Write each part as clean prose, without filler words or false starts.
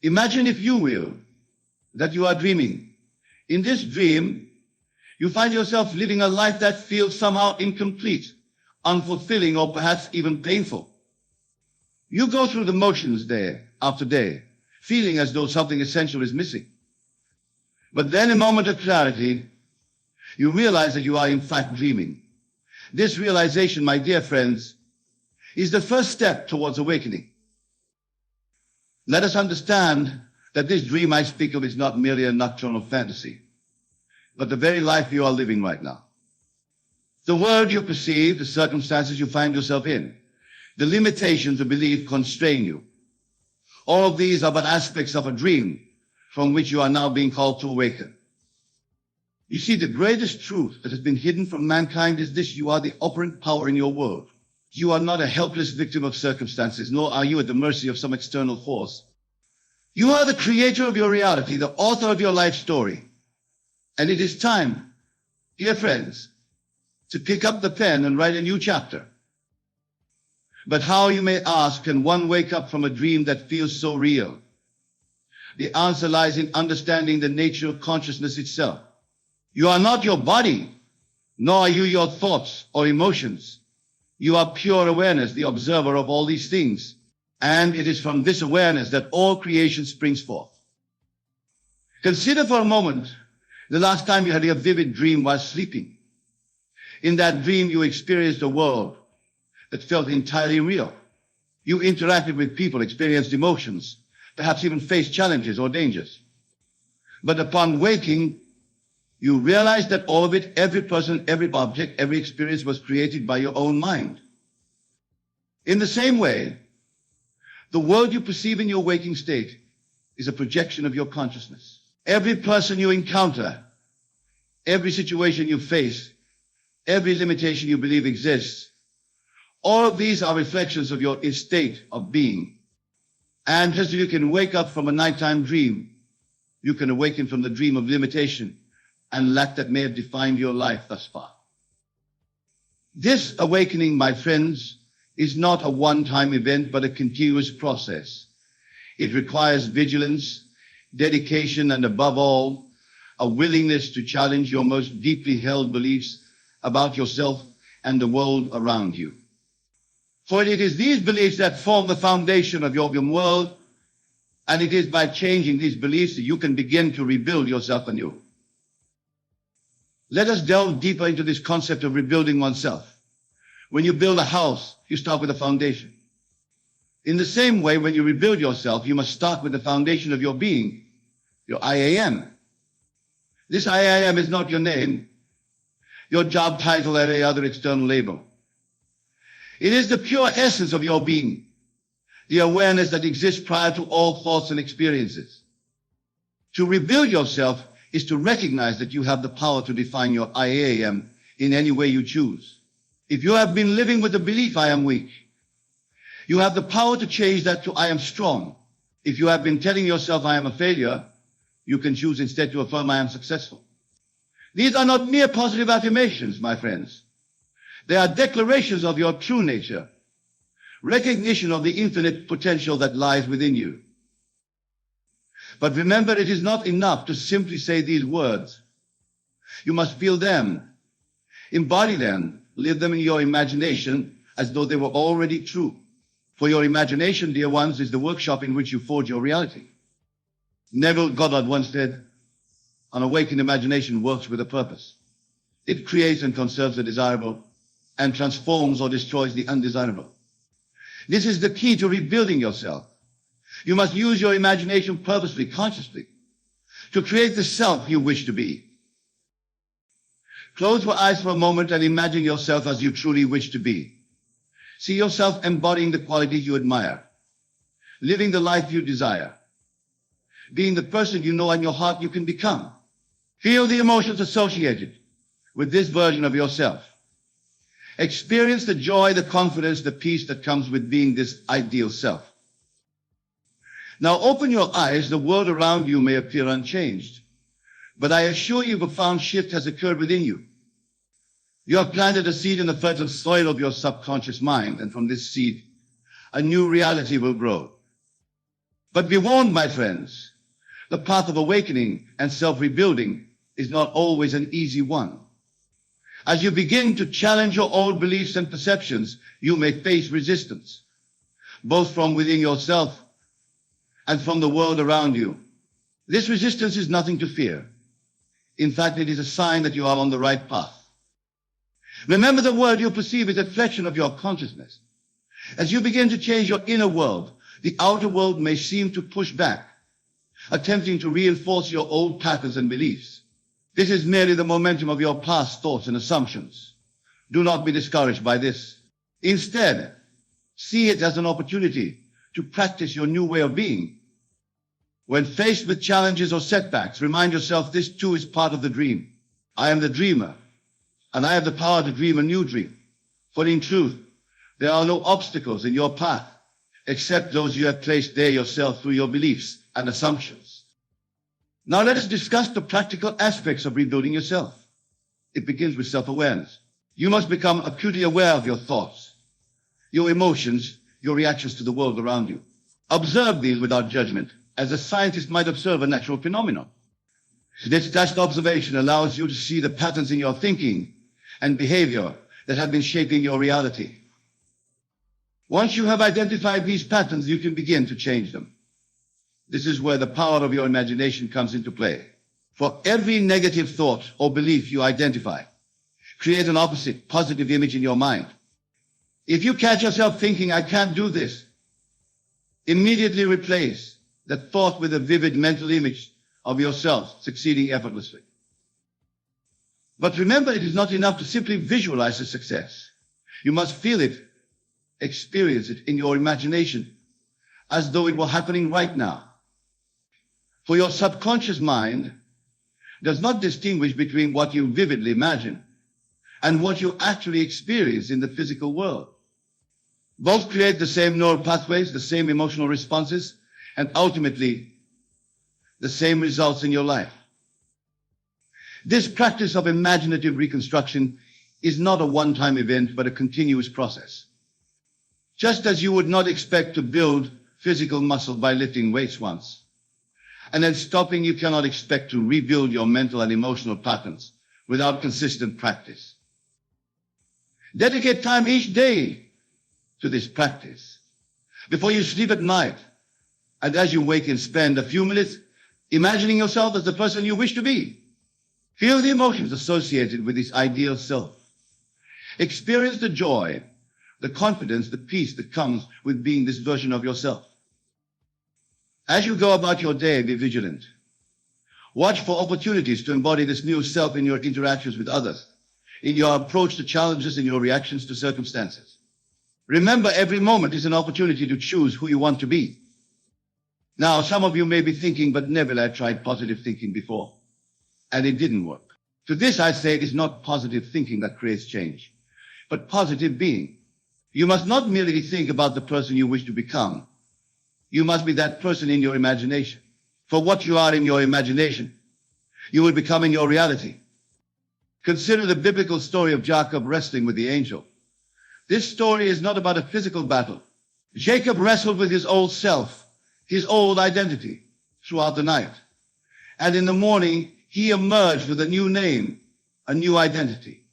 Imagine, if you will, that you are dreaming. In this dream, you find yourself living a life that feels somehow incomplete, unfulfilling, or perhaps even painful. You go through the motions day after day, feeling as though something essential is missing. But then, in a moment of clarity, you realize that you are in fact dreaming. This realization, my dear friends, is the first step towards awakening. Let us understand that this dream I speak of is not merely a nocturnal fantasy, but the very life you are living right now. The world you perceive, the circumstances you find yourself in, the limitations of belief constrain you. All of these are but aspects of a dream from which you are now being called to awaken. You see, the greatest truth that has been hidden from mankind is this: you are the operant power in your world. You are not a helpless victim of circumstances, nor are you at the mercy of some external force. You are the creator of your reality, the author of your life story. And it is time, dear friends, to pick up the pen and write a new chapter. But how, you may ask, can one wake up from a dream that feels so real? The answer lies in understanding the nature of consciousness itself. You are not your body, nor are you your thoughts or emotions. You are pure awareness, the observer of all these things. And it is from this awareness that all creation springs forth. Consider for a moment the last time you had a vivid dream while sleeping. In that dream, you experienced a world that felt entirely real. You interacted with people, experienced emotions, perhaps even faced challenges or dangers. But upon waking, you realized that all of it, every person, every object, every experience was created by your own mind. In the same way, the world you perceive in your waking state is a projection of your consciousness. Every person you encounter, every situation you face, every limitation you believe exists, all of these are reflections of your state of being. And as you can wake up from a nighttime dream, you can awaken from the dream of limitation and lack that may have defined your life thus far. This awakening, my friends, is not a one-time event, but a continuous process. It requires vigilance, dedication, and above all, a willingness to challenge your most deeply held beliefs about yourself and the world around you. For it is these beliefs that form the foundation of your world, and it is by changing these beliefs that you can begin to rebuild yourself anew. Let us delve deeper into this concept of rebuilding oneself. When you build a house, you start with a foundation. In the same way, when you rebuild yourself, you must start with the foundation of your being, your I am. This I am is not your name, your job title, or any other external label. It is the pure essence of your being, the awareness that exists prior to all thoughts and experiences. To rebuild yourself is to recognize that you have the power to define your I am in any way you choose. If you have been living with the belief I am weak, you have the power to change that to I am strong. If you have been telling yourself I am a failure, you can choose instead to affirm I am successful. These are not mere positive affirmations, my friends. They are declarations of your true nature, recognition of the infinite potential that lies within you. But remember, it is not enough to simply say these words. You must feel them, embody them, live them in your imagination as though they were already true. For your imagination, dear ones, is the workshop in which you forge your reality. Neville Goddard once said, an awakened imagination works with a purpose. It creates and conserves the desirable and transforms or destroys the undesirable. This is the key to rebuilding yourself. You must use your imagination purposely, consciously, to create the self you wish to be. Close your eyes for a moment and imagine yourself as you truly wish to be. See yourself embodying the qualities you admire, living the life you desire, being the person you know in your heart you can become. Feel the emotions associated with this version of yourself. Experience the joy, the confidence, the peace that comes with being this ideal self. Now open your eyes. The world around you may appear unchanged, but I assure you a profound shift has occurred within you. You have planted a seed in the fertile soil of your subconscious mind, and from this seed, a new reality will grow. But be warned, my friends, the path of awakening and self-rebuilding is not always an easy one. As you begin to challenge your old beliefs and perceptions, you may face resistance, both from within yourself and from the world around you. This resistance is nothing to fear. In fact, it is a sign that you are on the right path. Remember, the world you perceive is a reflection of your consciousness. As you begin to change your inner world, the outer world may seem to push back, attempting to reinforce your old patterns and beliefs. This is merely the momentum of your past thoughts and assumptions. Do not be discouraged by this. Instead, see it as an opportunity to practice your new way of being. When faced with challenges or setbacks, remind yourself this too is part of the dream. I am the dreamer, and I have the power to dream a new dream. For in truth, there are no obstacles in your path, except those you have placed there yourself through your beliefs and assumptions. Now let us discuss the practical aspects of rebuilding yourself. It begins with self-awareness. You must become acutely aware of your thoughts, your emotions, your reactions to the world around you. Observe these without judgment, as a scientist might observe a natural phenomenon. This detached observation allows you to see the patterns in your thinking and behavior that have been shaping your reality. Once you have identified these patterns, you can begin to change them. This is where the power of your imagination comes into play. For every negative thought or belief you identify, create an opposite, positive image in your mind. If you catch yourself thinking, I can't do this, immediately replace that thought with a vivid mental image of yourself succeeding effortlessly. But remember, it is not enough to simply visualize the success. You must feel it, experience it in your imagination as though it were happening right now. For your subconscious mind does not distinguish between what you vividly imagine and what you actually experience in the physical world. Both create the same neural pathways, the same emotional responses, and ultimately the same results in your life. This practice of imaginative reconstruction is not a one-time event, but a continuous process. Just as you would not expect to build physical muscle by lifting weights once, and then stopping, you cannot expect to rebuild your mental and emotional patterns without consistent practice. Dedicate time each day to this practice. Before you sleep at night, and as you wake and spend a few minutes imagining yourself as the person you wish to be. Feel the emotions associated with this ideal self. Experience the joy, the confidence, the peace that comes with being this version of yourself. As you go about your day, be vigilant. Watch for opportunities to embody this new self in your interactions with others, in your approach to challenges, in your reactions to circumstances. Remember, every moment is an opportunity to choose who you want to be. Now, some of you may be thinking, but Neville, I tried positive thinking before, and it didn't work. To this, I say it is not positive thinking that creates change, but positive being. You must not merely think about the person you wish to become. You must be that person in your imagination. For what you are in your imagination, you will become in your reality. Consider the biblical story of Jacob wrestling with the angel. This story is not about a physical battle. Jacob wrestled with his old self, his old identity, throughout the night. And in the morning, he emerged with a new name, a new identity.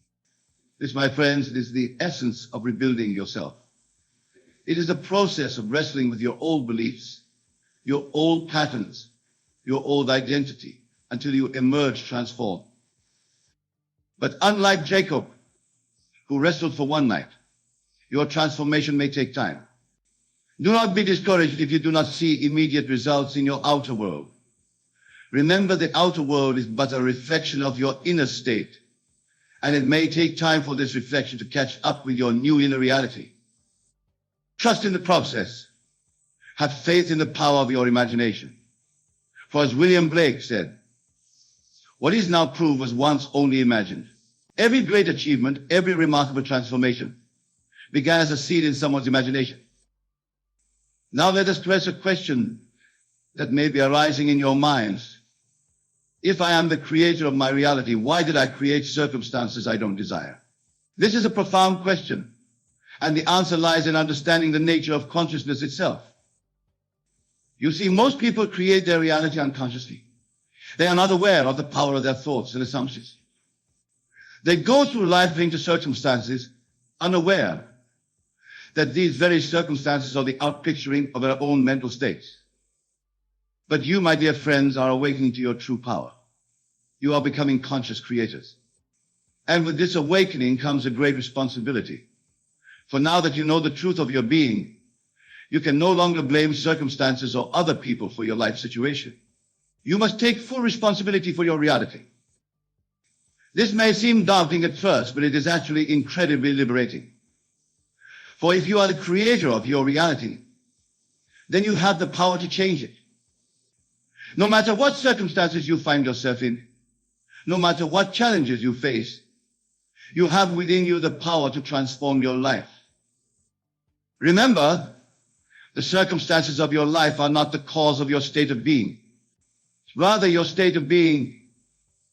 This, my friends, is the essence of rebuilding yourself. It is a process of wrestling with your old beliefs, your old patterns, your old identity, until you emerge transformed. But unlike Jacob, who wrestled for one night, your transformation may take time. Do not be discouraged if you do not see immediate results in your outer world. Remember, the outer world is but a reflection of your inner state, and it may take time for this reflection to catch up with your new inner reality. Trust in the process. Have faith in the power of your imagination. For as William Blake said, what is now proved was once only imagined. Every great achievement, every remarkable transformation began as a seed in someone's imagination. Now let us address a question that may be arising in your minds. If I am the creator of my reality, why did I create circumstances I don't desire? This is a profound question, and the answer lies in understanding the nature of consciousness itself. You see, most people create their reality unconsciously. They are not aware of the power of their thoughts and assumptions. They go through life into circumstances unaware that these very circumstances are the outpicturing of their own mental states. But you, my dear friends, are awakening to your true power. You are becoming conscious creators. And with this awakening comes a great responsibility. For now that you know the truth of your being, you can no longer blame circumstances or other people for your life situation. You must take full responsibility for your reality. This may seem daunting at first, but it is actually incredibly liberating. For if you are the creator of your reality, then you have the power to change it. No matter what circumstances you find yourself in, no matter what challenges you face, you have within you the power to transform your life. Remember, the circumstances of your life are not the cause of your state of being. Rather, your state of being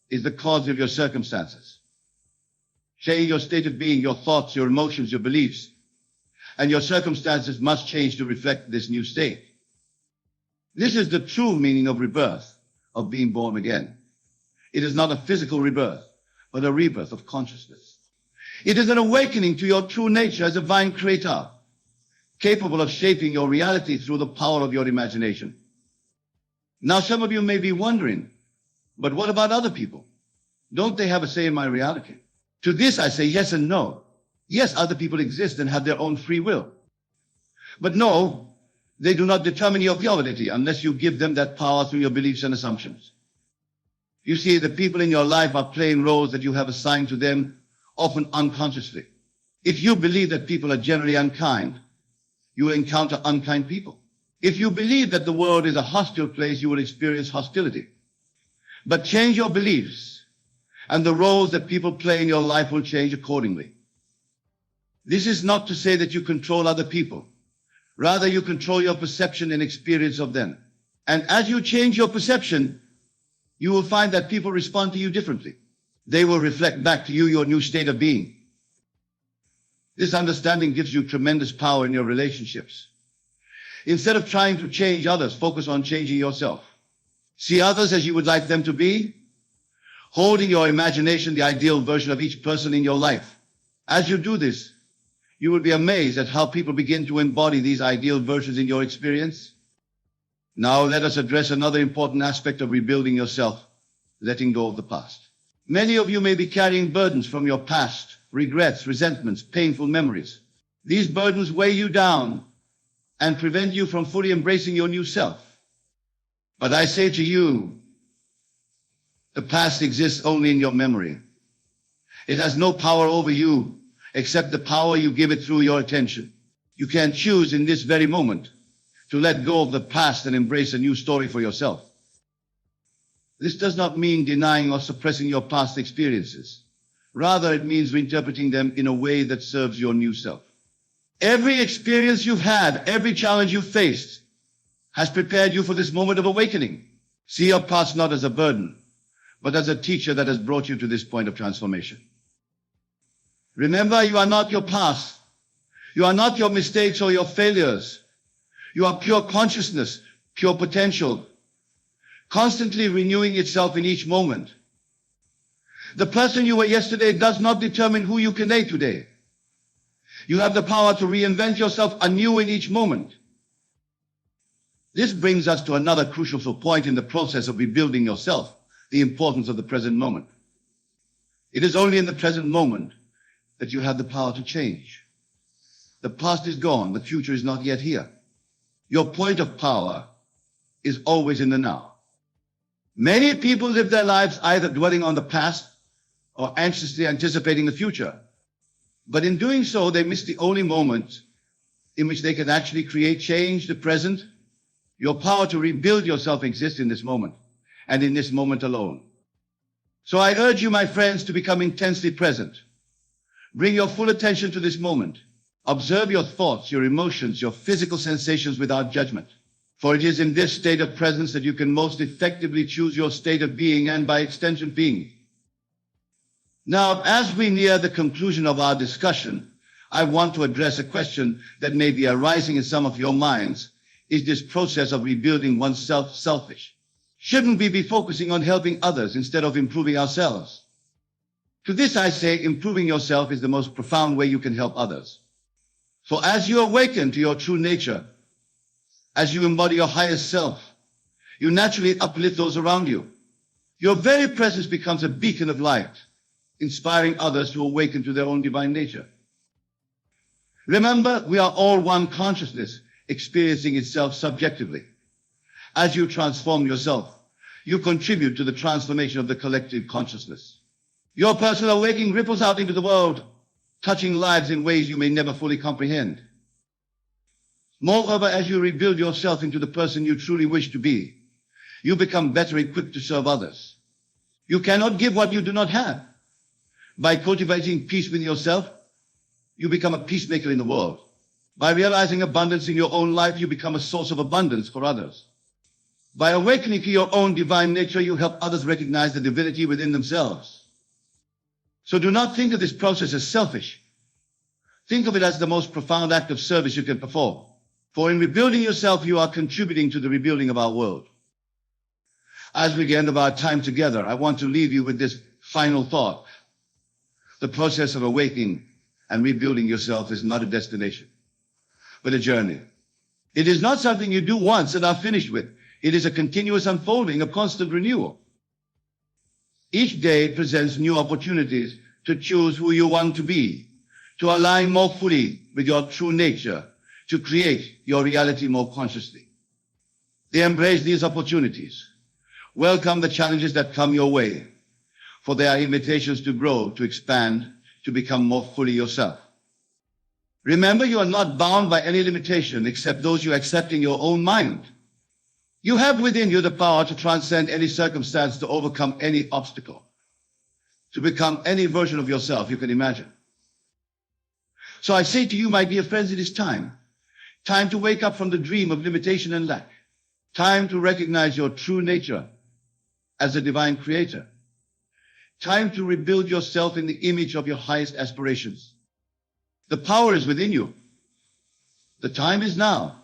is the cause of your circumstances. Change your state of being, your thoughts, your emotions, your beliefs, and your circumstances must change to reflect this new state. This is the true meaning of rebirth, of being born again. It is not a physical rebirth, but a rebirth of consciousness. It is an awakening to your true nature as a divine creator, capable of shaping your reality through the power of your imagination. Now, some of you may be wondering, but what about other people? Don't they have a say in my reality? To this, I say yes and no. Yes, other people exist and have their own free will. But no, they do not determine your reality unless you give them that power through your beliefs and assumptions. You see, the people in your life are playing roles that you have assigned to them, often unconsciously. If you believe that people are generally unkind, you will encounter unkind people. If you believe that the world is a hostile place, you will experience hostility. But change your beliefs, and the roles that people play in your life will change accordingly. This is not to say that you control other people. Rather, you control your perception and experience of them. And as you change your perception, you will find that people respond to you differently. They will reflect back to you your new state of being. This understanding gives you tremendous power in your relationships. Instead of trying to change others, focus on changing yourself. See others as you would like them to be, holding your imagination the ideal version of each person in your life. As you do this, you will be amazed at how people begin to embody these ideal versions in your experience. Now let us address another important aspect of rebuilding yourself, letting go of the past. Many of you may be carrying burdens from your past, regrets, resentments, painful memories. These burdens weigh you down and prevent you from fully embracing your new self. But I say to you, the past exists only in your memory. It has no power over you except the power you give it through your attention. You can choose in this very moment to let go of the past and embrace a new story for yourself. This does not mean denying or suppressing your past experiences. Rather, it means reinterpreting them in a way that serves your new self. Every experience you've had, every challenge you've faced, has prepared you for this moment of awakening. See your past not as a burden, but as a teacher that has brought you to this point of transformation. Remember, you are not your past. You are not your mistakes or your failures. You are pure consciousness, pure potential, constantly renewing itself in each moment. The person you were yesterday does not determine who you can be today. You have the power to reinvent yourself anew in each moment. This brings us to another crucial point in the process of rebuilding yourself, the importance of the present moment. It is only in the present moment that you have the power to change. The past is gone, the future is not yet here. Your point of power is always in the now. Many people live their lives either dwelling on the past or anxiously anticipating the future. But in doing so, they miss the only moment in which they can actually create change, the present. Your power to rebuild yourself exists in this moment, and in this moment alone. So I urge you, my friends, to become intensely present. Bring your full attention to this moment. Observe your thoughts, your emotions, your physical sensations without judgment. For it is in this state of presence that you can most effectively choose your state of being and, by extension, being. Now, as we near the conclusion of our discussion, I want to address a question that may be arising in some of your minds. is this process of rebuilding oneself selfish? Shouldn't we be focusing on helping others instead of improving ourselves? To this I say, improving yourself is the most profound way you can help others. So as you awaken to your true nature, as you embody your highest self, you naturally uplift those around you. Your very presence becomes a beacon of light, inspiring others to awaken to their own divine nature. Remember, we are all one consciousness, experiencing itself subjectively. As you transform yourself, you contribute to the transformation of the collective consciousness. Your personal awakening ripples out into the world, touching lives in ways you may never fully comprehend. Moreover, as you rebuild yourself into the person you truly wish to be, you become better equipped to serve others. You cannot give what you do not have. By cultivating peace within yourself, you become a peacemaker in the world. By realizing abundance in your own life, you become a source of abundance for others. By awakening to your own divine nature, you help others recognize the divinity within themselves. So do not think of this process as selfish. Think of it as the most profound act of service you can perform. For in rebuilding yourself, you are contributing to the rebuilding of our world. As we end of our time together, I want to leave you with this final thought. The process of awakening and rebuilding yourself is not a destination, but a journey. It is not something you do once and are finished with. It is a continuous unfolding of constant renewal. Each day presents new opportunities to choose who you want to be, to align more fully with your true nature, to create your reality more consciously. Embrace these opportunities. Welcome the challenges that come your way, for they are invitations to grow, to expand, to become more fully yourself. Remember, you are not bound by any limitation except those you accept in your own mind. You have within you the power to transcend any circumstance, to overcome any obstacle, to become any version of yourself you can imagine. So I say to you, my dear friends, it is time to wake up from the dream of limitation and lack. Time to recognize your true nature as a divine creator. Time to rebuild yourself in the image of your highest aspirations. The power is within you. The time is now.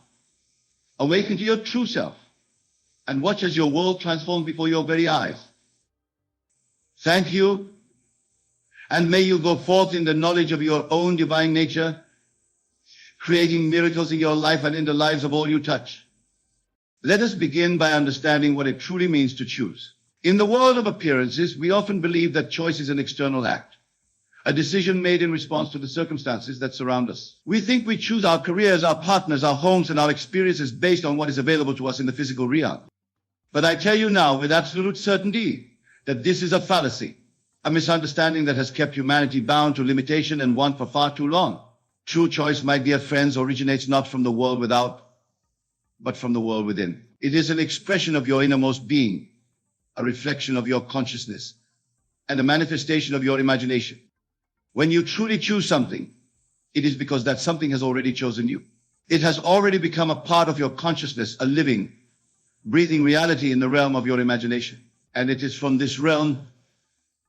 Awaken to your true self and watch as your world transforms before your very eyes. Thank you, and may you go forth in the knowledge of your own divine nature, creating miracles in your life and in the lives of all you touch. Let us begin by understanding what it truly means to choose. In the world of appearances, we often believe that choice is an external act, a decision made in response to the circumstances that surround us. We think we choose our careers, our partners, our homes, and our experiences based on what is available to us in the physical realm. But I tell you now with absolute certainty that this is a fallacy, a misunderstanding that has kept humanity bound to limitation and want for far too long. True choice, my dear friends, originates not from the world without, but from the world within. It is an expression of your innermost being, a reflection of your consciousness, and a manifestation of your imagination. When you truly choose something, it is because that something has already chosen you. It has already become a part of your consciousness, a living, breathing reality in the realm of your imagination. And it is from this realm,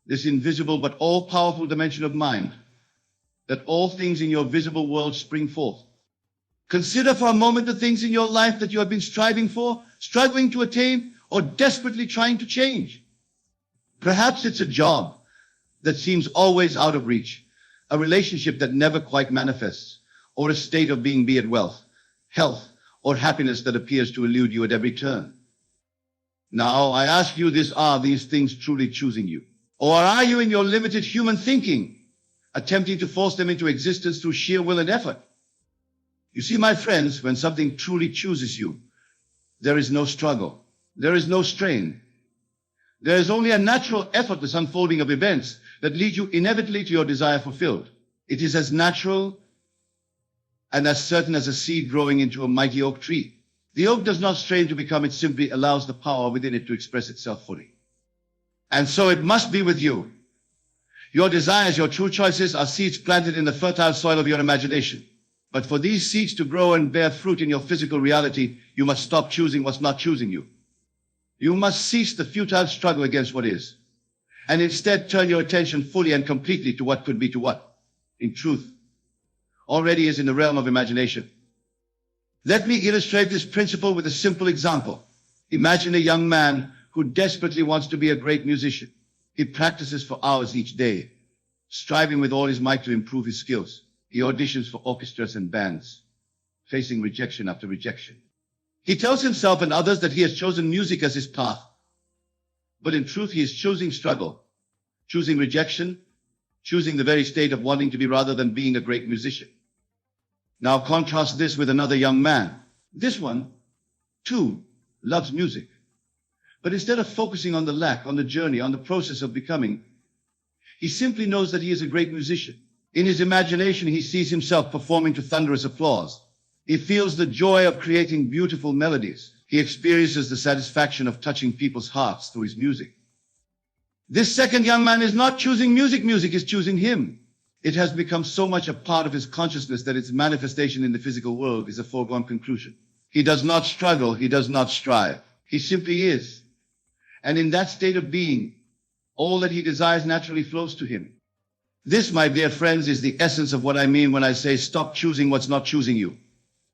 this invisible but all-powerful dimension of mind, that all things in your visible world spring forth. Consider for a moment the things in your life that you have been striving for, struggling to attain, or desperately trying to change. Perhaps it's a job that seems always out of reach, a relationship that never quite manifests, or a state of being, be it wealth, health, or happiness that appears to elude you at every turn. Now, I ask you this, are these things truly choosing you? Or are you in your limited human thinking, attempting to force them into existence through sheer will and effort? You see, my friends, when something truly chooses you, there is no struggle. There is no strain. There is only a natural, effortless unfolding of events that lead you inevitably to your desire fulfilled. It is as natural and as certain as a seed growing into a mighty oak tree. The oak does not strain to become, it simply allows the power within it to express itself fully. And so it must be with you. Your desires, your true choices are seeds planted in the fertile soil of your imagination. But for these seeds to grow and bear fruit in your physical reality, you must stop choosing what's not choosing you. You must cease the futile struggle against what is, and instead turn your attention fully and completely to what could be, to what, in truth, already is in the realm of imagination. Let me illustrate this principle with a simple example. Imagine a young man who desperately wants to be a great musician. He practices for hours each day, striving with all his might to improve his skills. He auditions for orchestras and bands, facing rejection after rejection. He tells himself and others that he has chosen music as his path. But in truth, he is choosing struggle, choosing rejection, choosing the very state of wanting to be rather than being a great musician. Now contrast this with another young man. This one, too, loves music. But instead of focusing on the lack, on the journey, on the process of becoming, he simply knows that he is a great musician. In his imagination, he sees himself performing to thunderous applause. He feels the joy of creating beautiful melodies. He experiences the satisfaction of touching people's hearts through his music. This second young man is not choosing music. Music is choosing him. It has become so much a part of his consciousness that its manifestation in the physical world is a foregone conclusion. He does not struggle. He does not strive. He simply is. And in that state of being, all that he desires naturally flows to him. This, my dear friends, is the essence of what I mean when I say stop choosing what's not choosing you.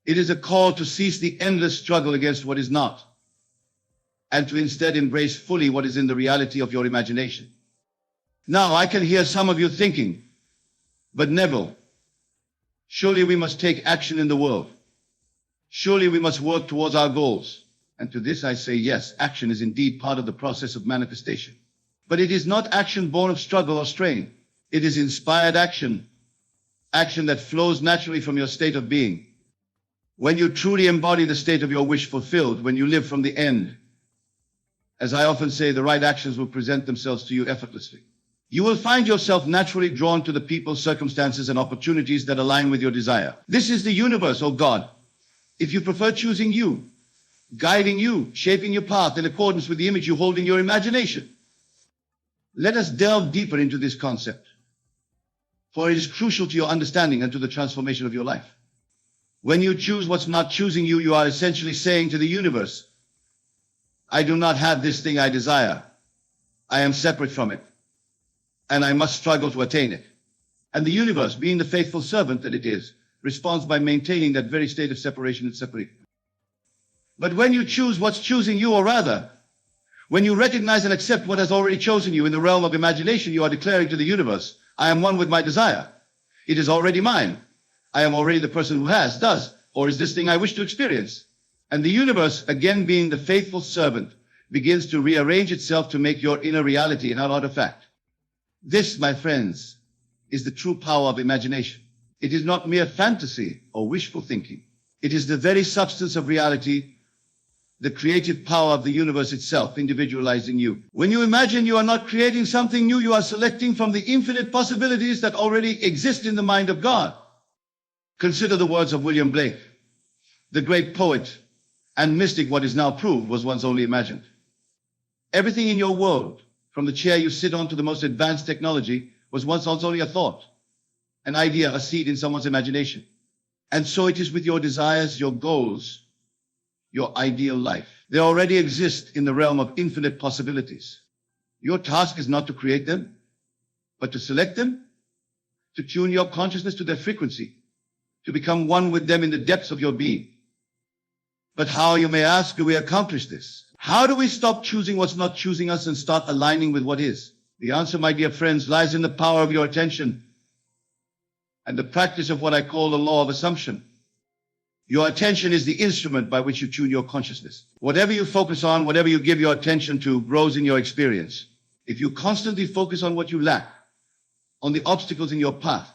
It is a call to cease the endless struggle against what is not, and to instead embrace fully what is in the reality of your imagination. Now, I can hear some of you thinking, but Neville, surely we must take action in the world. Surely we must work towards our goals. And to this I say, yes, action is indeed part of the process of manifestation. But it is not action born of struggle or strain. It is inspired action, action that flows naturally from your state of being. When you truly embody the state of your wish fulfilled, when you live from the end, as I often say, the right actions will present themselves to you effortlessly. You will find yourself naturally drawn to the people, circumstances, and opportunities that align with your desire. This is the universe, or God, if you prefer, choosing you, guiding you, shaping your path in accordance with the image you hold in your imagination. Let us delve deeper into this concept, for it is crucial to your understanding and to the transformation of your life. When you choose what's not choosing you, you are essentially saying to the universe, I do not have this thing I desire. I am separate from it, and I must struggle to attain it. And the universe, being the faithful servant that it is, responds by maintaining that very state of separation and separation. But when you choose what's choosing you, or rather, when you recognize and accept what has already chosen you in the realm of imagination, you are declaring to the universe, I am one with my desire. It is already mine. I am already the person who has, does, or is this thing I wish to experience. And the universe, again being the faithful servant, begins to rearrange itself to make your inner reality an artifact. This, my friends, is the true power of imagination. It is not mere fantasy or wishful thinking. It is the very substance of reality, the creative power of the universe itself, individualized in you. When you imagine, you are not creating something new, you are selecting from the infinite possibilities that already exist in the mind of God. Consider the words of William Blake, the great poet and mystic. What is now proved was once only imagined. Everything in your world, from the chair you sit on to the most advanced technology, was once only a thought, an idea, a seed in someone's imagination. And so it is with your desires, your goals, your ideal life. They already exist in the realm of infinite possibilities. Your task is not to create them, but to select them, to tune your consciousness to their frequency, to become one with them in the depths of your being. But how, you may ask, do we accomplish this? How do we stop choosing what's not choosing us and start aligning with what is? The answer, my dear friends, lies in the power of your attention and the practice of what I call the law of assumption. Your attention is the instrument by which you tune your consciousness. Whatever you focus on, whatever you give your attention to, grows in your experience. If you constantly focus on what you lack, on the obstacles in your path,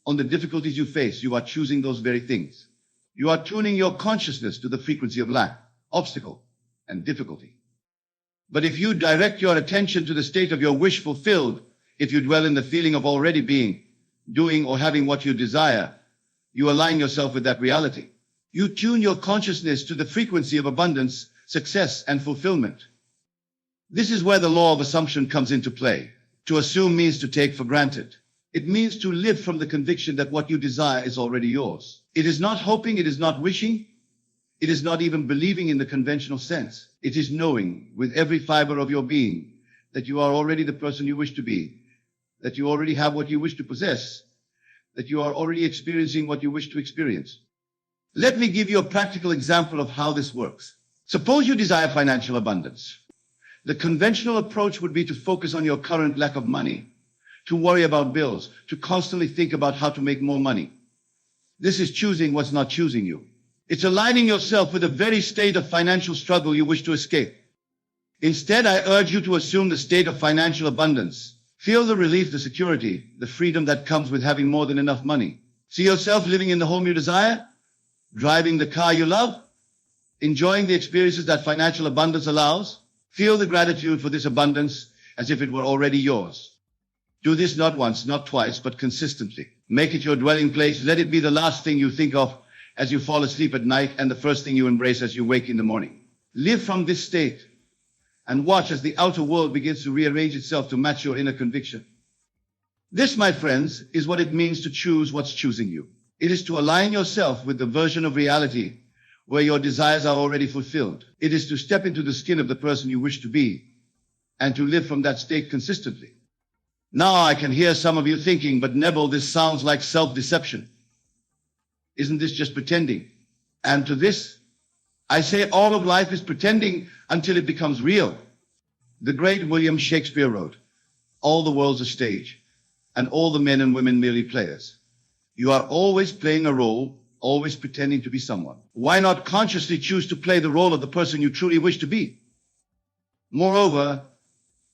on the difficulties you face, you are choosing those very things. You are tuning your consciousness to the frequency of lack, obstacle, and difficulty. But if you direct your attention to the state of your wish fulfilled, if you dwell in the feeling of already being, doing, or having what you desire, you align yourself with that reality. You tune your consciousness to the frequency of abundance, success, and fulfillment. This is where the law of assumption comes into play. To assume means to take for granted. It means to live from the conviction that what you desire is already yours. It is not hoping, it is not wishing, it is not even believing in the conventional sense. It is knowing with every fiber of your being that you are already the person you wish to be, that you already have what you wish to possess, that you are already experiencing what you wish to experience. Let me give you a practical example of how this works. Suppose you desire financial abundance. The conventional approach would be to focus on your current lack of money, to worry about bills, to constantly think about how to make more money. This is choosing what's not choosing you. It's aligning yourself with the very state of financial struggle you wish to escape. Instead, I urge you to assume the state of financial abundance. Feel the relief, the security, the freedom that comes with having more than enough money. See yourself living in the home you desire, driving the car you love, enjoying the experiences that financial abundance allows. Feel the gratitude for this abundance as if it were already yours. Do this not once, not twice, but consistently. Make it your dwelling place. Let it be the last thing you think of as you fall asleep at night and the first thing you embrace as you wake in the morning. Live from this state and watch as the outer world begins to rearrange itself to match your inner conviction. This, my friends, is what it means to choose what's choosing you. It is to align yourself with the version of reality where your desires are already fulfilled. It is to step into the skin of the person you wish to be and to live from that state consistently. Now I can hear some of you thinking, but Neville, this sounds like self-deception. Isn't this just pretending? And to this, I say all of life is pretending until it becomes real. The great William Shakespeare wrote, "All the world's a stage, and all the men and women merely players." You are always playing a role, always pretending to be someone. Why not consciously choose to play the role of the person you truly wish to be? Moreover,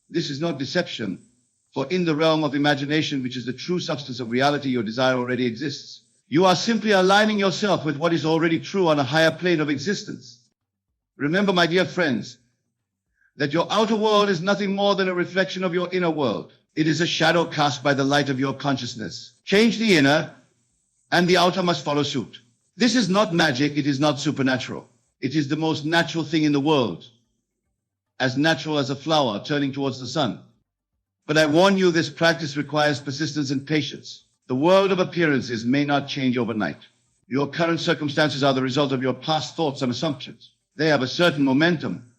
this is not deception, for in the realm of imagination, which is the true substance of reality, your desire already exists. You are simply aligning yourself with what is already true on a higher plane of existence. Remember, my dear friends, that your outer world is nothing more than a reflection of your inner world. It is a shadow cast by the light of your consciousness. Change the inner, and the outer must follow suit. This is not magic, it is not supernatural. It is the most natural thing in the world, as natural as a flower turning towards the sun. But I warn you, this practice requires persistence and patience. The world of appearances may not change overnight. Your current circumstances are the result of your past thoughts and assumptions. They have a certain momentum,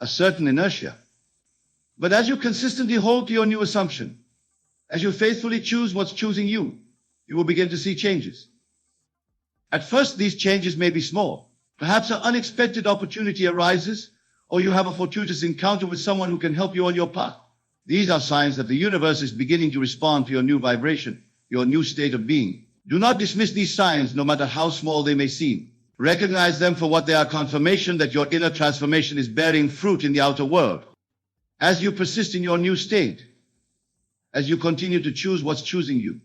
a certain inertia. But as you consistently hold to your new assumption, as you faithfully choose what's choosing you, you will begin to see changes. At first, these changes may be small. Perhaps an unexpected opportunity arises, or you have a fortuitous encounter with someone who can help you on your path. These are signs that the universe is beginning to respond to your new vibration, your new state of being. Do not dismiss these signs, no matter how small they may seem. Recognize them for what they are: confirmation that your inner transformation is bearing fruit in the outer world. As you persist in your new state, as you continue to choose what's choosing you,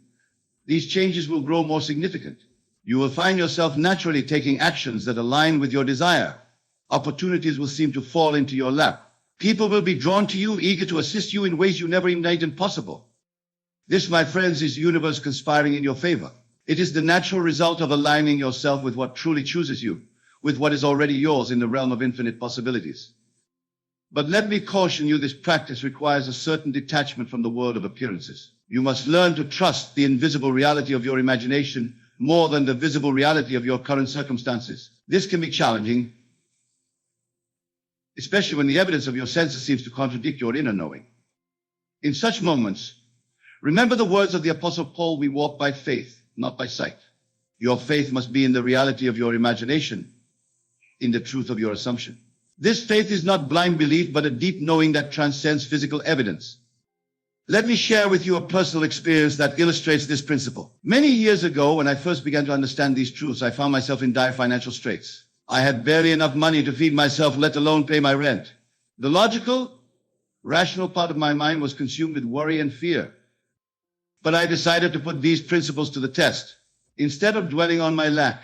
these changes will grow more significant. You will find yourself naturally taking actions that align with your desire. Opportunities will seem to fall into your lap. People will be drawn to you, eager to assist you in ways you never imagined possible. This, my friends, is the universe conspiring in your favor. It is the natural result of aligning yourself with what truly chooses you, with what is already yours in the realm of infinite possibilities. But let me caution you, this practice requires a certain detachment from the world of appearances. You must learn to trust the invisible reality of your imagination more than the visible reality of your current circumstances. This can be challenging, especially when the evidence of your senses seems to contradict your inner knowing. In such moments, remember the words of the Apostle Paul: "We walk by faith, not by sight." Your faith must be in the reality of your imagination, in the truth of your assumption. This faith is not blind belief, but a deep knowing that transcends physical evidence. Let me share with you a personal experience that illustrates this principle. Many years ago, when I first began to understand these truths, I found myself in dire financial straits. I had barely enough money to feed myself, let alone pay my rent. The logical, rational part of my mind was consumed with worry and fear. But I decided to put these principles to the test. Instead of dwelling on my lack,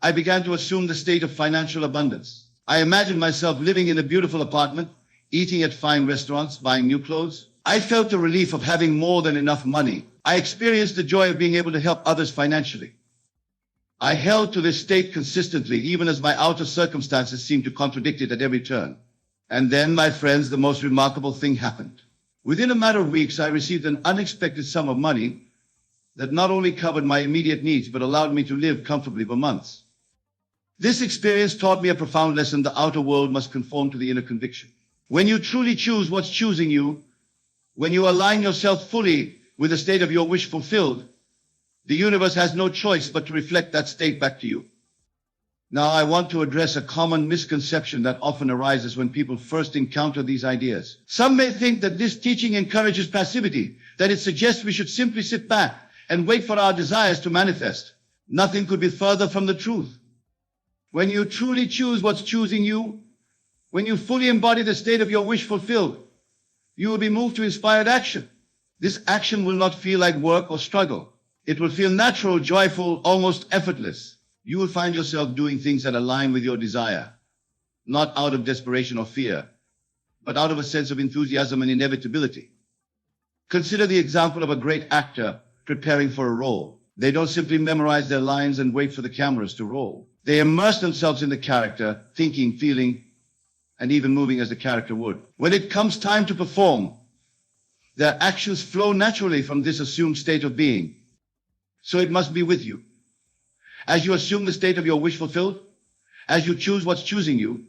I began to assume the state of financial abundance. I imagined myself living in a beautiful apartment, eating at fine restaurants, buying new clothes. I felt the relief of having more than enough money. I experienced the joy of being able to help others financially. I held to this state consistently, even as my outer circumstances seemed to contradict it at every turn. And then, my friends, the most remarkable thing happened. Within a matter of weeks, I received an unexpected sum of money that not only covered my immediate needs, but allowed me to live comfortably for months. This experience taught me a profound lesson: the outer world must conform to the inner conviction. When you truly choose what's choosing you, when you align yourself fully with the state of your wish fulfilled, the universe has no choice but to reflect that state back to you. Now, I want to address a common misconception that often arises when people first encounter these ideas. Some may think that this teaching encourages passivity, that it suggests we should simply sit back and wait for our desires to manifest. Nothing could be further from the truth. When you truly choose what's choosing you, when you fully embody the state of your wish fulfilled, you will be moved to inspired action. This action will not feel like work or struggle. It will feel natural, joyful, almost effortless. You will find yourself doing things that align with your desire, not out of desperation or fear, but out of a sense of enthusiasm and inevitability. Consider the example of a great actor preparing for a role. They don't simply memorize their lines and wait for the cameras to roll. They immerse themselves in the character, thinking, feeling, and even moving as the character would. When it comes time to perform, their actions flow naturally from this assumed state of being. So it must be with you. As you assume the state of your wish fulfilled, as you choose what's choosing you,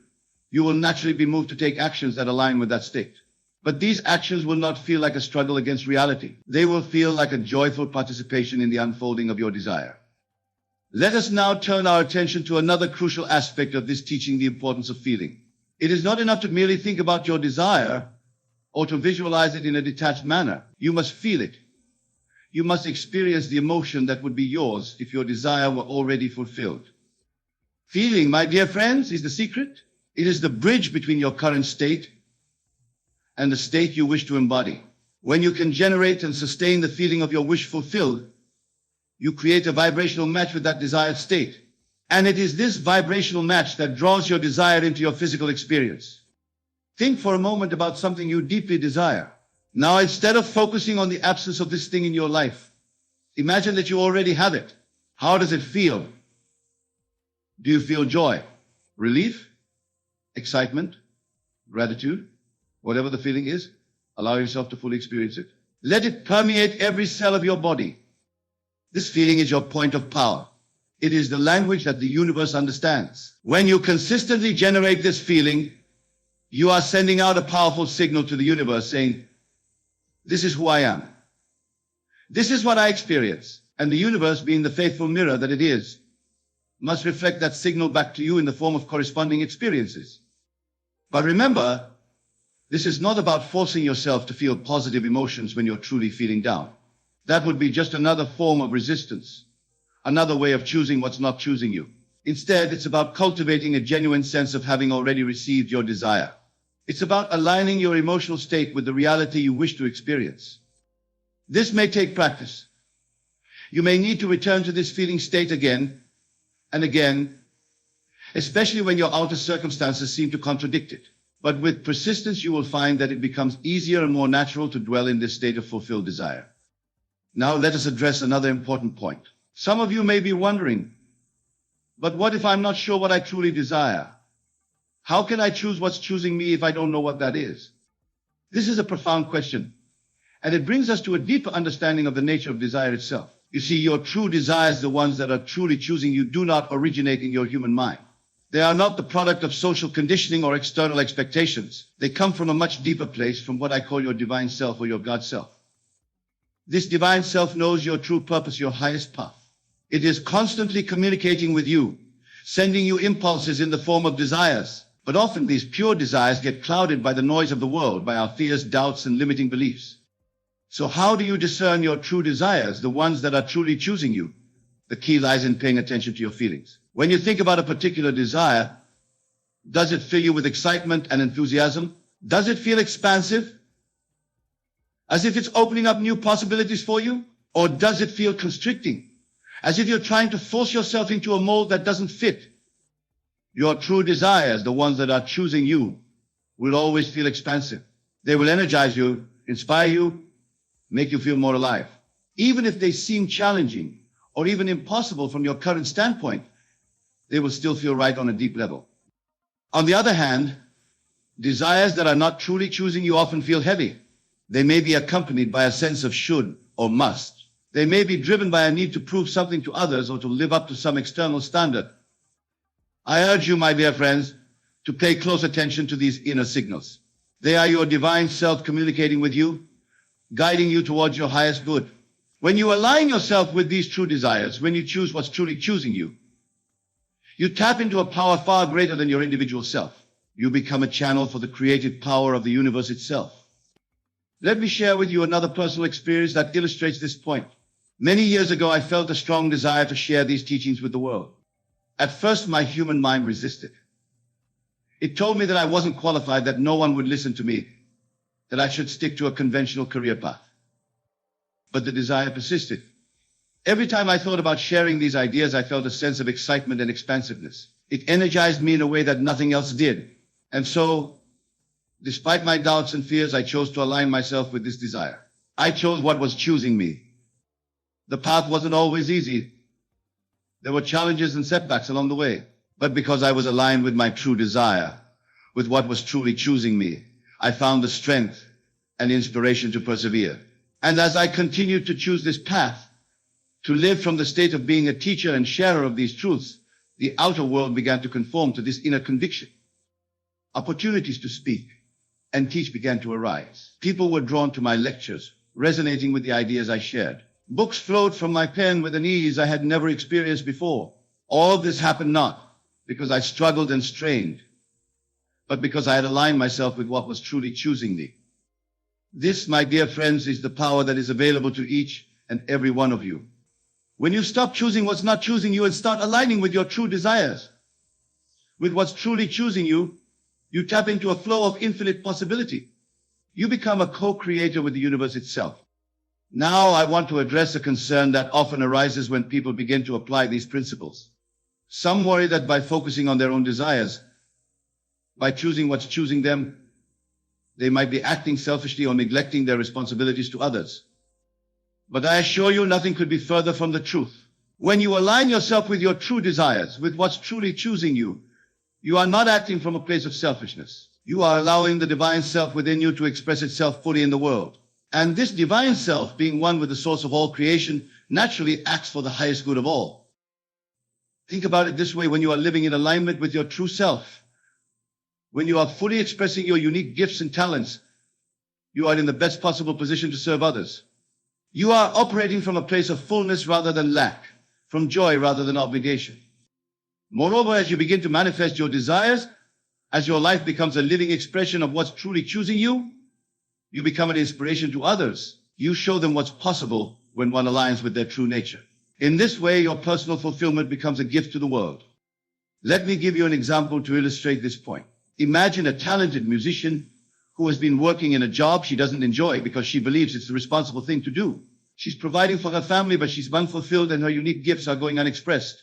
you will naturally be moved to take actions that align with that state. But these actions will not feel like a struggle against reality. They will feel like a joyful participation in the unfolding of your desire. Let us now turn our attention to another crucial aspect of this teaching, the importance of feeling. It is not enough to merely think about your desire or to visualize it in a detached manner. You must feel it. You must experience the emotion that would be yours if your desire were already fulfilled. Feeling, my dear friends, is the secret. It is the bridge between your current state and the state you wish to embody. When you can generate and sustain the feeling of your wish fulfilled, you create a vibrational match with that desired state. And it is this vibrational match that draws your desire into your physical experience. Think for a moment about something you deeply desire. Now, instead of focusing on the absence of this thing in your life, imagine that you already have it. How does it feel? Do you feel joy, relief, excitement, gratitude? Whatever the feeling is, allow yourself to fully experience it. Let it permeate every cell of your body. This feeling is your point of power. It is the language that the universe understands. When you consistently generate this feeling, you are sending out a powerful signal to the universe saying, this is who I am. This is what I experience. And the universe, being the faithful mirror that it is, must reflect that signal back to you in the form of corresponding experiences. But remember, this is not about forcing yourself to feel positive emotions when you're truly feeling down. That would be just another form of resistance, another way of choosing what's not choosing you. Instead, it's about cultivating a genuine sense of having already received your desire. It's about aligning your emotional state with the reality you wish to experience. This may take practice. You may need to return to this feeling state again and again, especially when your outer circumstances seem to contradict it. But with persistence, you will find that it becomes easier and more natural to dwell in this state of fulfilled desire. Now let us address another important point. Some of you may be wondering, but what if I'm not sure what I truly desire? How can I choose what's choosing me if I don't know what that is? This is a profound question, and it brings us to a deeper understanding of the nature of desire itself. You see, your true desires, the ones that are truly choosing you, do not originate in your human mind. They are not the product of social conditioning or external expectations. They come from a much deeper place, from what I call your divine self or your God self. This divine self knows your true purpose, your highest path. It is constantly communicating with you, sending you impulses in the form of desires. But often these pure desires get clouded by the noise of the world, by our fears, doubts, and limiting beliefs. So how do you discern your true desires, the ones that are truly choosing you? The key lies in paying attention to your feelings. When you think about a particular desire, does it fill you with excitement and enthusiasm? Does it feel expansive, as if it's opening up new possibilities for you? Or does it feel constricting, as if you're trying to force yourself into a mold that doesn't fit? Your true desires, the ones that are choosing you, will always feel expansive. They will energize you, inspire you, make you feel more alive. Even if they seem challenging or even impossible from your current standpoint, they will still feel right on a deep level. On the other hand, desires that are not truly choosing you often feel heavy. They may be accompanied by a sense of should or must. They may be driven by a need to prove something to others or to live up to some external standard. I urge you, my dear friends, to pay close attention to these inner signals. They are your divine self communicating with you, guiding you towards your highest good. When you align yourself with these true desires, when you choose what's truly choosing you, You tap into a power far greater than your individual self. You become a channel for the creative power of the universe itself. Let me share with you another personal experience that illustrates this point. Many years ago, I felt a strong desire to share these teachings with the world. At first, my human mind resisted. It told me that I wasn't qualified, that no one would listen to me, that I should stick to a conventional career path. But the desire persisted. Every time I thought about sharing these ideas, I felt a sense of excitement and expansiveness. It energized me in a way that nothing else did. And so, despite my doubts and fears, I chose to align myself with this desire. I chose what was choosing me. The path wasn't always easy. There were challenges and setbacks along the way. But because I was aligned with my true desire, with what was truly choosing me, I found the strength and inspiration to persevere. And as I continued to choose this path, to live from the state of being a teacher and sharer of these truths, the outer world began to conform to this inner conviction. Opportunities to speak and teach began to arise. People were drawn to my lectures, resonating with the ideas I shared. Books flowed from my pen with an ease I had never experienced before. All this happened not because I struggled and strained, but because I had aligned myself with what was truly choosing me. This, my dear friends, is the power that is available to each and every one of you. When you stop choosing what's not choosing you and start aligning with your true desires, with what's truly choosing you, you tap into a flow of infinite possibility. You become a co-creator with the universe itself. Now I want to address a concern that often arises when people begin to apply these principles. Some worry that by focusing on their own desires, by choosing what's choosing them, they might be acting selfishly or neglecting their responsibilities to others. But I assure you, nothing could be further from the truth. When you align yourself with your true desires, with what's truly choosing you, you are not acting from a place of selfishness. You are allowing the divine self within you to express itself fully in the world. And this divine self, being one with the source of all creation, naturally acts for the highest good of all. Think about it this way: when you are living in alignment with your true self, when you are fully expressing your unique gifts and talents, you are in the best possible position to serve others. You are operating from a place of fullness rather than lack, from joy rather than obligation. Moreover, as you begin to manifest your desires, as your life becomes a living expression of what's truly choosing you, you become an inspiration to others. You show them what's possible when one aligns with their true nature. In this way, your personal fulfillment becomes a gift to the world. Let me give you an example to illustrate this point. Imagine a talented musician who has been working in a job she doesn't enjoy because she believes it's the responsible thing to do. She's providing for her family, but she's unfulfilled and her unique gifts are going unexpressed.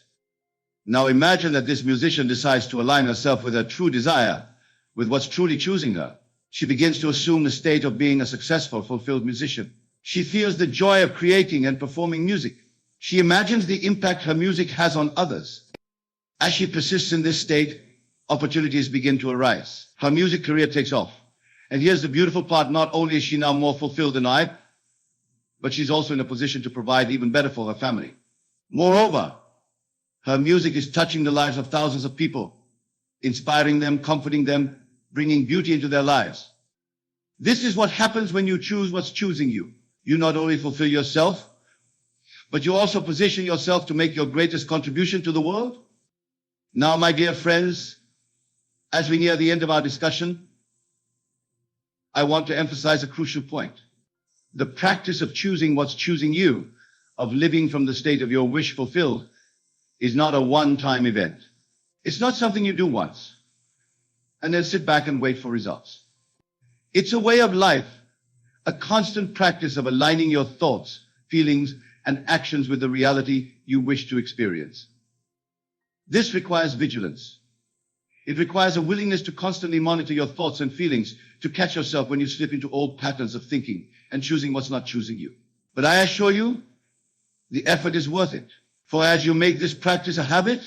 Now imagine that this musician decides to align herself with her true desire, with what's truly choosing her. She begins to assume the state of being a successful, fulfilled musician. She feels the joy of creating and performing music. She imagines the impact her music has on others. As she persists in this state, opportunities begin to arise. Her music career takes off. And here's the beautiful part: not only is she now more fulfilled than I, but she's also in a position to provide even better for her family. Moreover, her music is touching the lives of thousands of people, inspiring them, comforting them, bringing beauty into their lives. This is what happens when you choose what's choosing you. You not only fulfill yourself, but you also position yourself to make your greatest contribution to the world. Now, my dear friends, as we near the end of our discussion, I want to emphasize a crucial point. The practice of choosing what's choosing you, of living from the state of your wish fulfilled, is not a one-time event. It's not something you do once and then sit back and wait for results. It's a way of life, a constant practice of aligning your thoughts, feelings, and actions with the reality you wish to experience. This requires vigilance. It requires a willingness to constantly monitor your thoughts and feelings, to catch yourself when you slip into old patterns of thinking and choosing what's not choosing you. But I assure you, the effort is worth it. For as you make this practice a habit,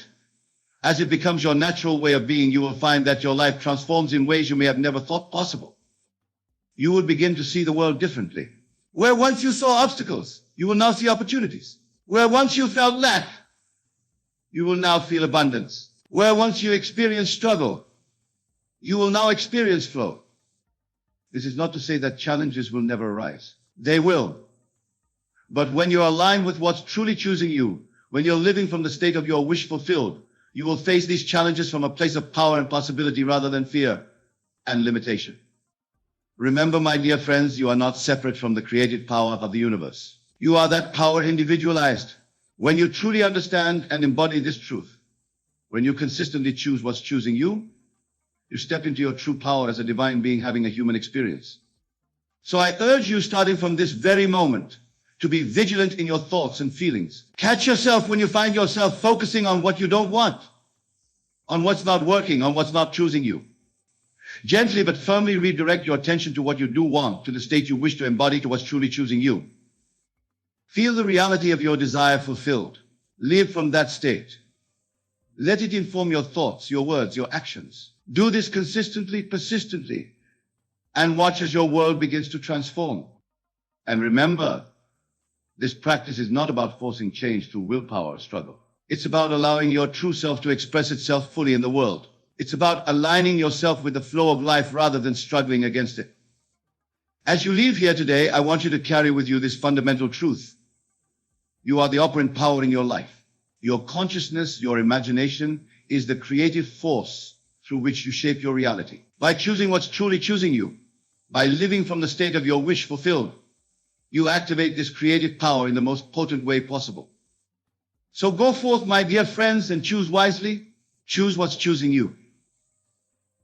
as it becomes your natural way of being, you will find that your life transforms in ways you may have never thought possible. You will begin to see the world differently. Where once you saw obstacles, you will now see opportunities. Where once you felt lack, you will now feel abundance. Where once you experienced struggle, you will now experience flow. This is not to say that challenges will never arise. They will. But when you're aligned with what's truly choosing you, when you're living from the state of your wish fulfilled, You will face these challenges from a place of power and possibility rather than fear and limitation. Remember, my dear friends, you are not separate from the creative power of the universe. You are that power individualized. When you truly understand and embody this truth, when you consistently choose what's choosing you, you step into your true power as a divine being having a human experience. So I urge you, starting from this very moment, to be vigilant in your thoughts and feelings. Catch yourself when you find yourself focusing on what you don't want, on what's not working, on what's not choosing you. Gently but firmly redirect your attention to what you do want, to the state you wish to embody, to what's truly choosing you. Feel the reality of your desire fulfilled. Live from that state. Let it inform your thoughts, your words, your actions. Do this consistently, persistently, and watch as your world begins to transform. And remember, this practice is not about forcing change through willpower or struggle. It's about allowing your true self to express itself fully in the world. It's about aligning yourself with the flow of life rather than struggling against it. As you leave here today, I want you to carry with you this fundamental truth. You are the operant power in your life. Your consciousness, your imagination, is the creative force through which you shape your reality. By choosing what's truly choosing you, by living from the state of your wish fulfilled, you activate this creative power in the most potent way possible. So go forth, my dear friends, and choose wisely. Choose what's choosing you.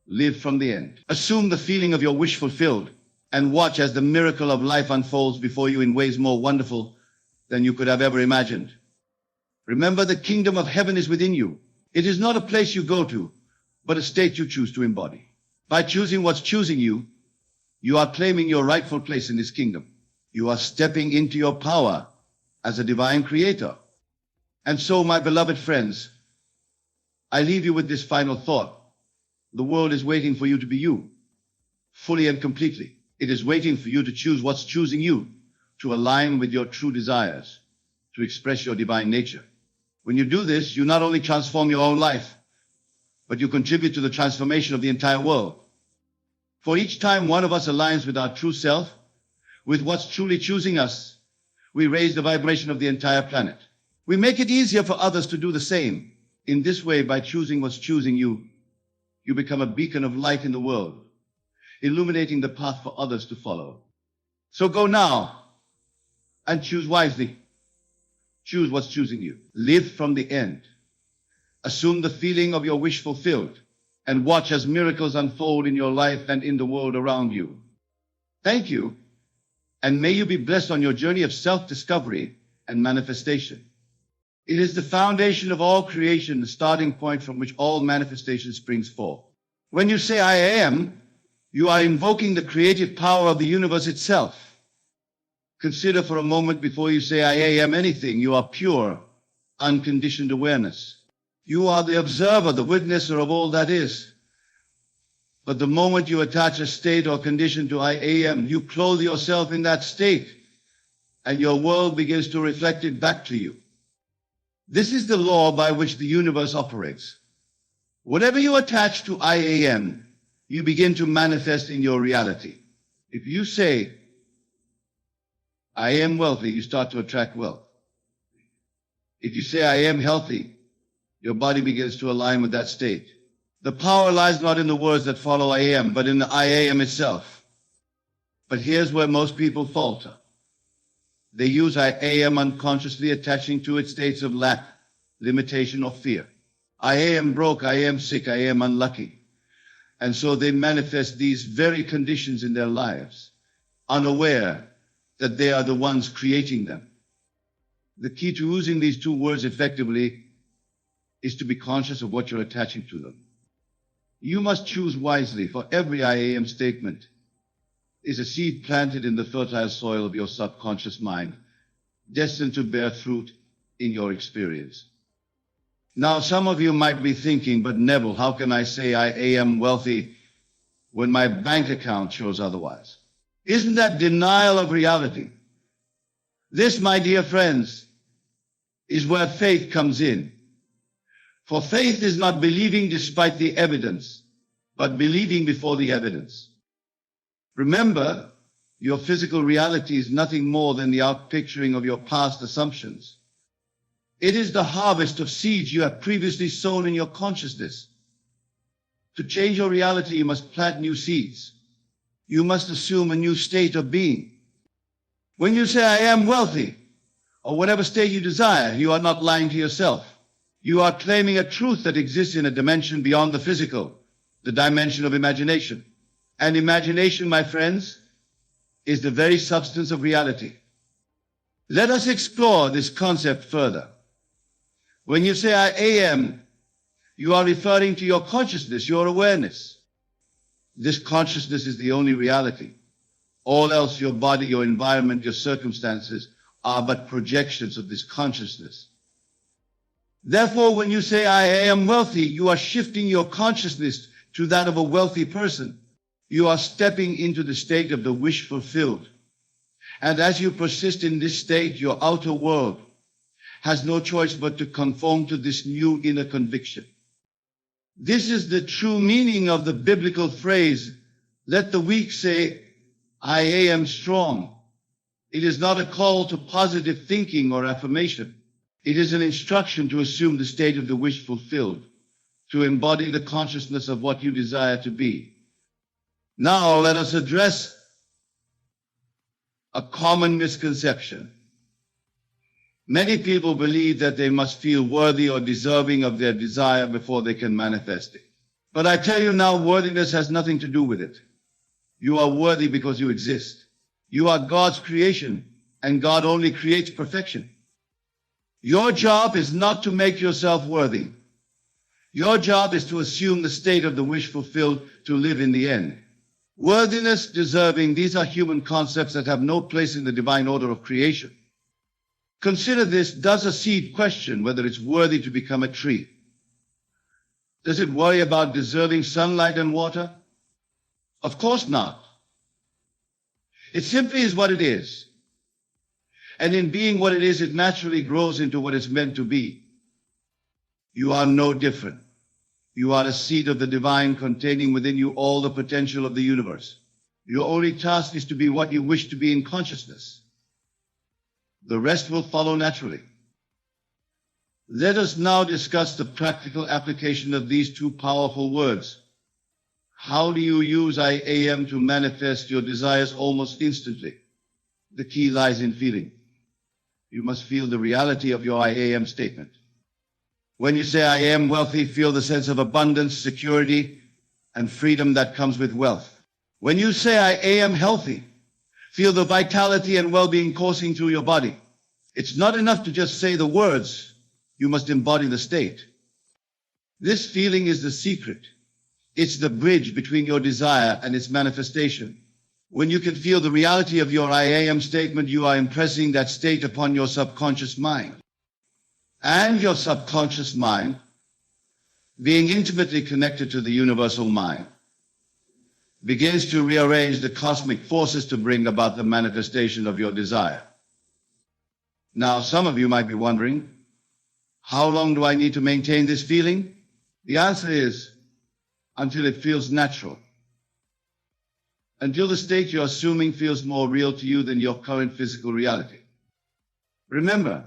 Live from the end. Assume the feeling of your wish fulfilled and watch as the miracle of life unfolds before you in ways more wonderful than you could have ever imagined. Remember, the kingdom of heaven is within you. It is not a place you go to, but a state you choose to embody. By choosing what's choosing you, you are claiming your rightful place in this kingdom. You are stepping into your power as a divine creator. And so, my beloved friends, I leave you with this final thought. The world is waiting for you to be you, fully and completely. It is waiting for you to choose what's choosing you, to align with your true desires, to express your divine nature. When you do this, you not only transform your own life, but you contribute to the transformation of the entire world. For each time one of us aligns with our true self, with what's truly choosing us, we raise the vibration of the entire planet. We make it easier for others to do the same. In this way, by choosing what's choosing you, you become a beacon of light in the world, illuminating the path for others to follow. So go now and choose wisely. Choose what's choosing you. Live from the end. Assume the feeling of your wish fulfilled and watch as miracles unfold in your life and in the world around you. Thank you, and may you be blessed on your journey of self-discovery and manifestation. It is the foundation of all creation, the starting point from which all manifestation springs forth. When you say, I am, you are invoking the creative power of the universe itself. Consider for a moment before you say, I am anything. You are pure, unconditioned awareness. You are the observer, the witnesser of all that is. But the moment you attach a state or condition to I am, you clothe yourself in that state, and your world begins to reflect it back to you. This is the law by which the universe operates. Whatever you attach to I am, you begin to manifest in your reality. If you say, I am wealthy, you start to attract wealth. If you say, I am healthy, your body begins to align with that state. The power lies not in the words that follow I am, but in the I am itself. But here's where most people falter. They use I am unconsciously, attaching to it states of lack, limitation, or fear. I am broke, I am sick, I am unlucky. And so they manifest these very conditions in their lives, unaware that they are the ones creating them. The key to using these two words effectively is to be conscious of what you're attaching to them. You must choose wisely, for every I am statement is a seed planted in the fertile soil of your subconscious mind, destined to bear fruit in your experience. Now, some of you might be thinking, but Neville, how can I say I am wealthy when my bank account shows otherwise? Isn't that denial of reality? This, my dear friends, is where faith comes in. For faith is not believing despite the evidence, but believing before the evidence. Remember, your physical reality is nothing more than the outpicturing of your past assumptions. It is the harvest of seeds you have previously sown in your consciousness. To change your reality, you must plant new seeds. You must assume a new state of being. When you say, I am wealthy, or whatever state you desire, you are not lying to yourself. You are claiming a truth that exists in a dimension beyond the physical, the dimension of imagination. And imagination, my friends, is the very substance of reality. Let us explore this concept further. When you say, I am, you are referring to your consciousness, your awareness. This consciousness is the only reality. All else, your body, your environment, your circumstances, are but projections of this consciousness. Therefore, when you say, I am wealthy, you are shifting your consciousness to that of a wealthy person. You are stepping into the state of the wish fulfilled. And as you persist in this state, your outer world has no choice but to conform to this new inner conviction. This is the true meaning of the biblical phrase, let the weak say, I am strong. It is not a call to positive thinking or affirmation. It is an instruction to assume the state of the wish fulfilled, to embody the consciousness of what you desire to be. Now let us address a common misconception. Many people believe that they must feel worthy or deserving of their desire before they can manifest it. But I tell you now, worthiness has nothing to do with it. You are worthy because you exist. You are God's creation, and God only creates perfection. Your job is not to make yourself worthy. Your job is to assume the state of the wish fulfilled, to live in the end. Worthiness, deserving, these are human concepts that have no place in the divine order of creation. Consider this. Does a seed question whether it's worthy to become a tree? Does it worry about deserving sunlight and water? Of course not. It simply is what it is. And in being what it is, it naturally grows into what it's meant to be. You are no different. You are a seed of the divine containing within you all the potential of the universe. Your only task is to be what you wish to be in consciousness. The rest will follow naturally. Let us now discuss the practical application of these two powerful words. How do you use I am to manifest your desires almost instantly? The key lies in feeling. You must feel the reality of your I am statement. When you say I am wealthy, feel the sense of abundance, security, and freedom that comes with wealth. When you say I am healthy, feel the vitality and well-being coursing through your body. It's not enough to just say the words. You must embody the state. This feeling is the secret. It's the bridge between your desire and its manifestation. When you can feel the reality of your I am statement, you are impressing that state upon your subconscious mind. And your subconscious mind, being intimately connected to the universal mind, begins to rearrange the cosmic forces to bring about the manifestation of your desire. Now, some of you might be wondering, how long do I need to maintain this feeling? The answer is, until it feels natural. Until the state you're assuming feels more real to you than your current physical reality. Remember,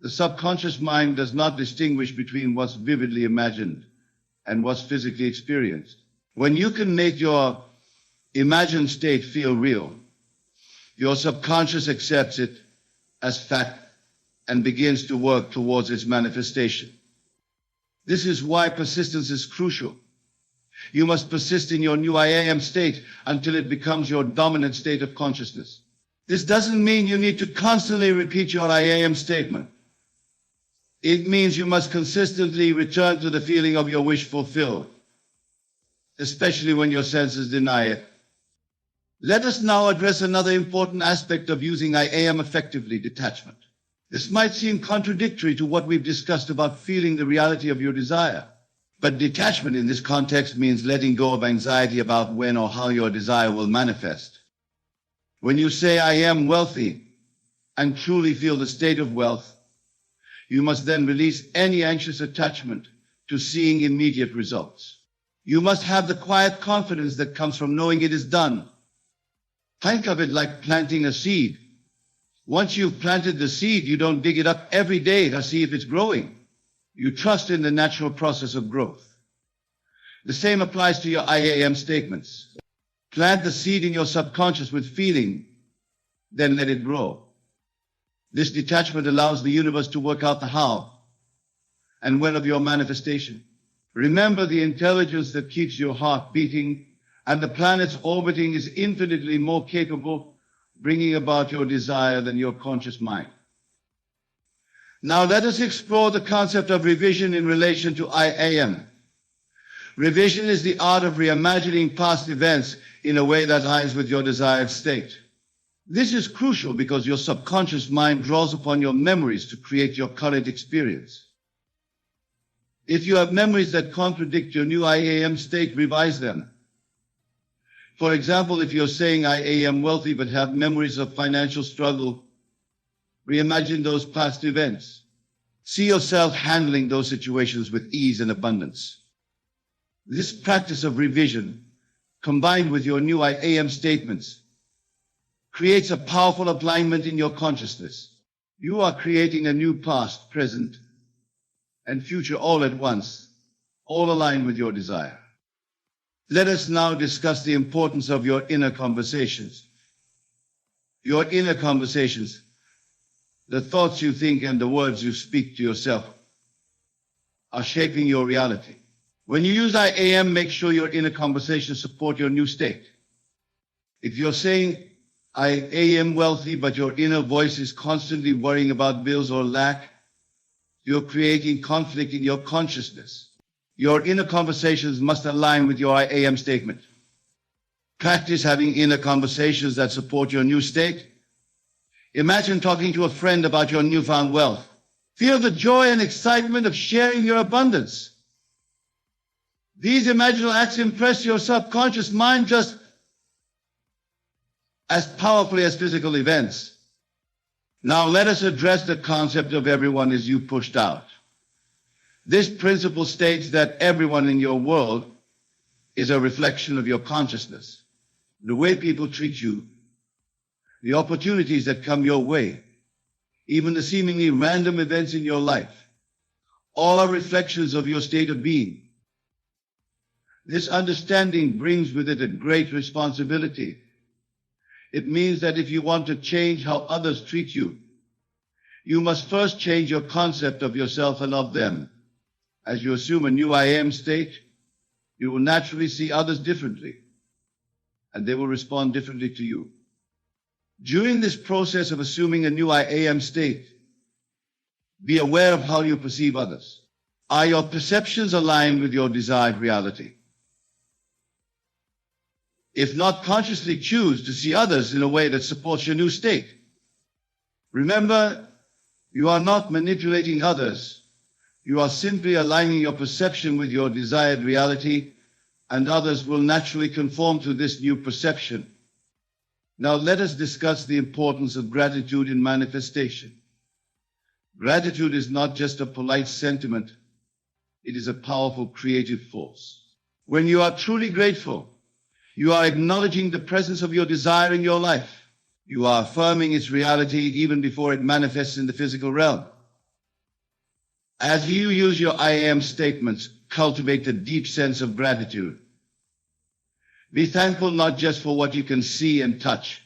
the subconscious mind does not distinguish between what's vividly imagined and what's physically experienced. When you can make your imagined state feel real, your subconscious accepts it as fact and begins to work towards its manifestation. This is why persistence is crucial. You must persist in your new I am state until it becomes your dominant state of consciousness. This doesn't mean you need to constantly repeat your I am statement. It means you must consistently return to the feeling of your wish fulfilled, especially when your senses deny it. Let us now address another important aspect of using I am effectively, detachment. This might seem contradictory to what we've discussed about feeling the reality of your desire. But detachment in this context means letting go of anxiety about when or how your desire will manifest. When you say I am wealthy and truly feel the state of wealth, you must then release any anxious attachment to seeing immediate results. You must have the quiet confidence that comes from knowing it is done. Think of it like planting a seed. Once you've planted the seed, you don't dig it up every day to see if it's growing. You trust in the natural process of growth. The same applies to your I am statements. Plant the seed in your subconscious with feeling, then let it grow. This detachment allows the universe to work out the how and when of your manifestation. Remember, the intelligence that keeps your heart beating and the planets orbiting is infinitely more capable bringing about your desire than your conscious mind. Now let us explore the concept of revision in relation to I am. Revision is the art of reimagining past events in a way that aligns with your desired state. This is crucial because your subconscious mind draws upon your memories to create your current experience. If you have memories that contradict your new I am state, revise them. For example, if you're saying I am wealthy but have memories of financial struggle, reimagine those past events. See yourself handling those situations with ease and abundance. This practice of revision, combined with your new I am statements, creates a powerful alignment in your consciousness. You are creating a new past, present, and future all at once, all aligned with your desire. Let us now discuss the importance of your inner conversations. Your inner conversations, the thoughts you think and the words you speak to yourself, are shaping your reality. When you use I am, make sure your inner conversations support your new state. If you're saying, I am wealthy, but your inner voice is constantly worrying about bills or lack, you're creating conflict in your consciousness. Your inner conversations must align with your I am statement. Practice having inner conversations that support your new state. Imagine talking to a friend about your newfound wealth. Feel the joy and excitement of sharing your abundance. These imaginal acts impress your subconscious mind just as powerfully as physical events. Now let us address the concept of everyone is you pushed out. This principle states that everyone in your world is a reflection of your consciousness. The way people treat you, the opportunities that come your way, even the seemingly random events in your life, all are reflections of your state of being. This understanding brings with it a great responsibility. It means that if you want to change how others treat you, you must first change your concept of yourself and of them. As you assume a new I am state, you will naturally see others differently, and they will respond differently to you. During this process of assuming a new I am state, be aware of how you perceive others. Are your perceptions aligned with your desired reality? If not, consciously choose to see others in a way that supports your new state. Remember, you are not manipulating others. You are simply aligning your perception with your desired reality, and others will naturally conform to this new perception. Now let us discuss the importance of gratitude in manifestation. Gratitude is not just a polite sentiment. It is a powerful creative force. When you are truly grateful, you are acknowledging the presence of your desire in your life. You are affirming its reality even before it manifests in the physical realm. As you use your I am statements, cultivate a deep sense of gratitude. Be thankful not just for what you can see and touch,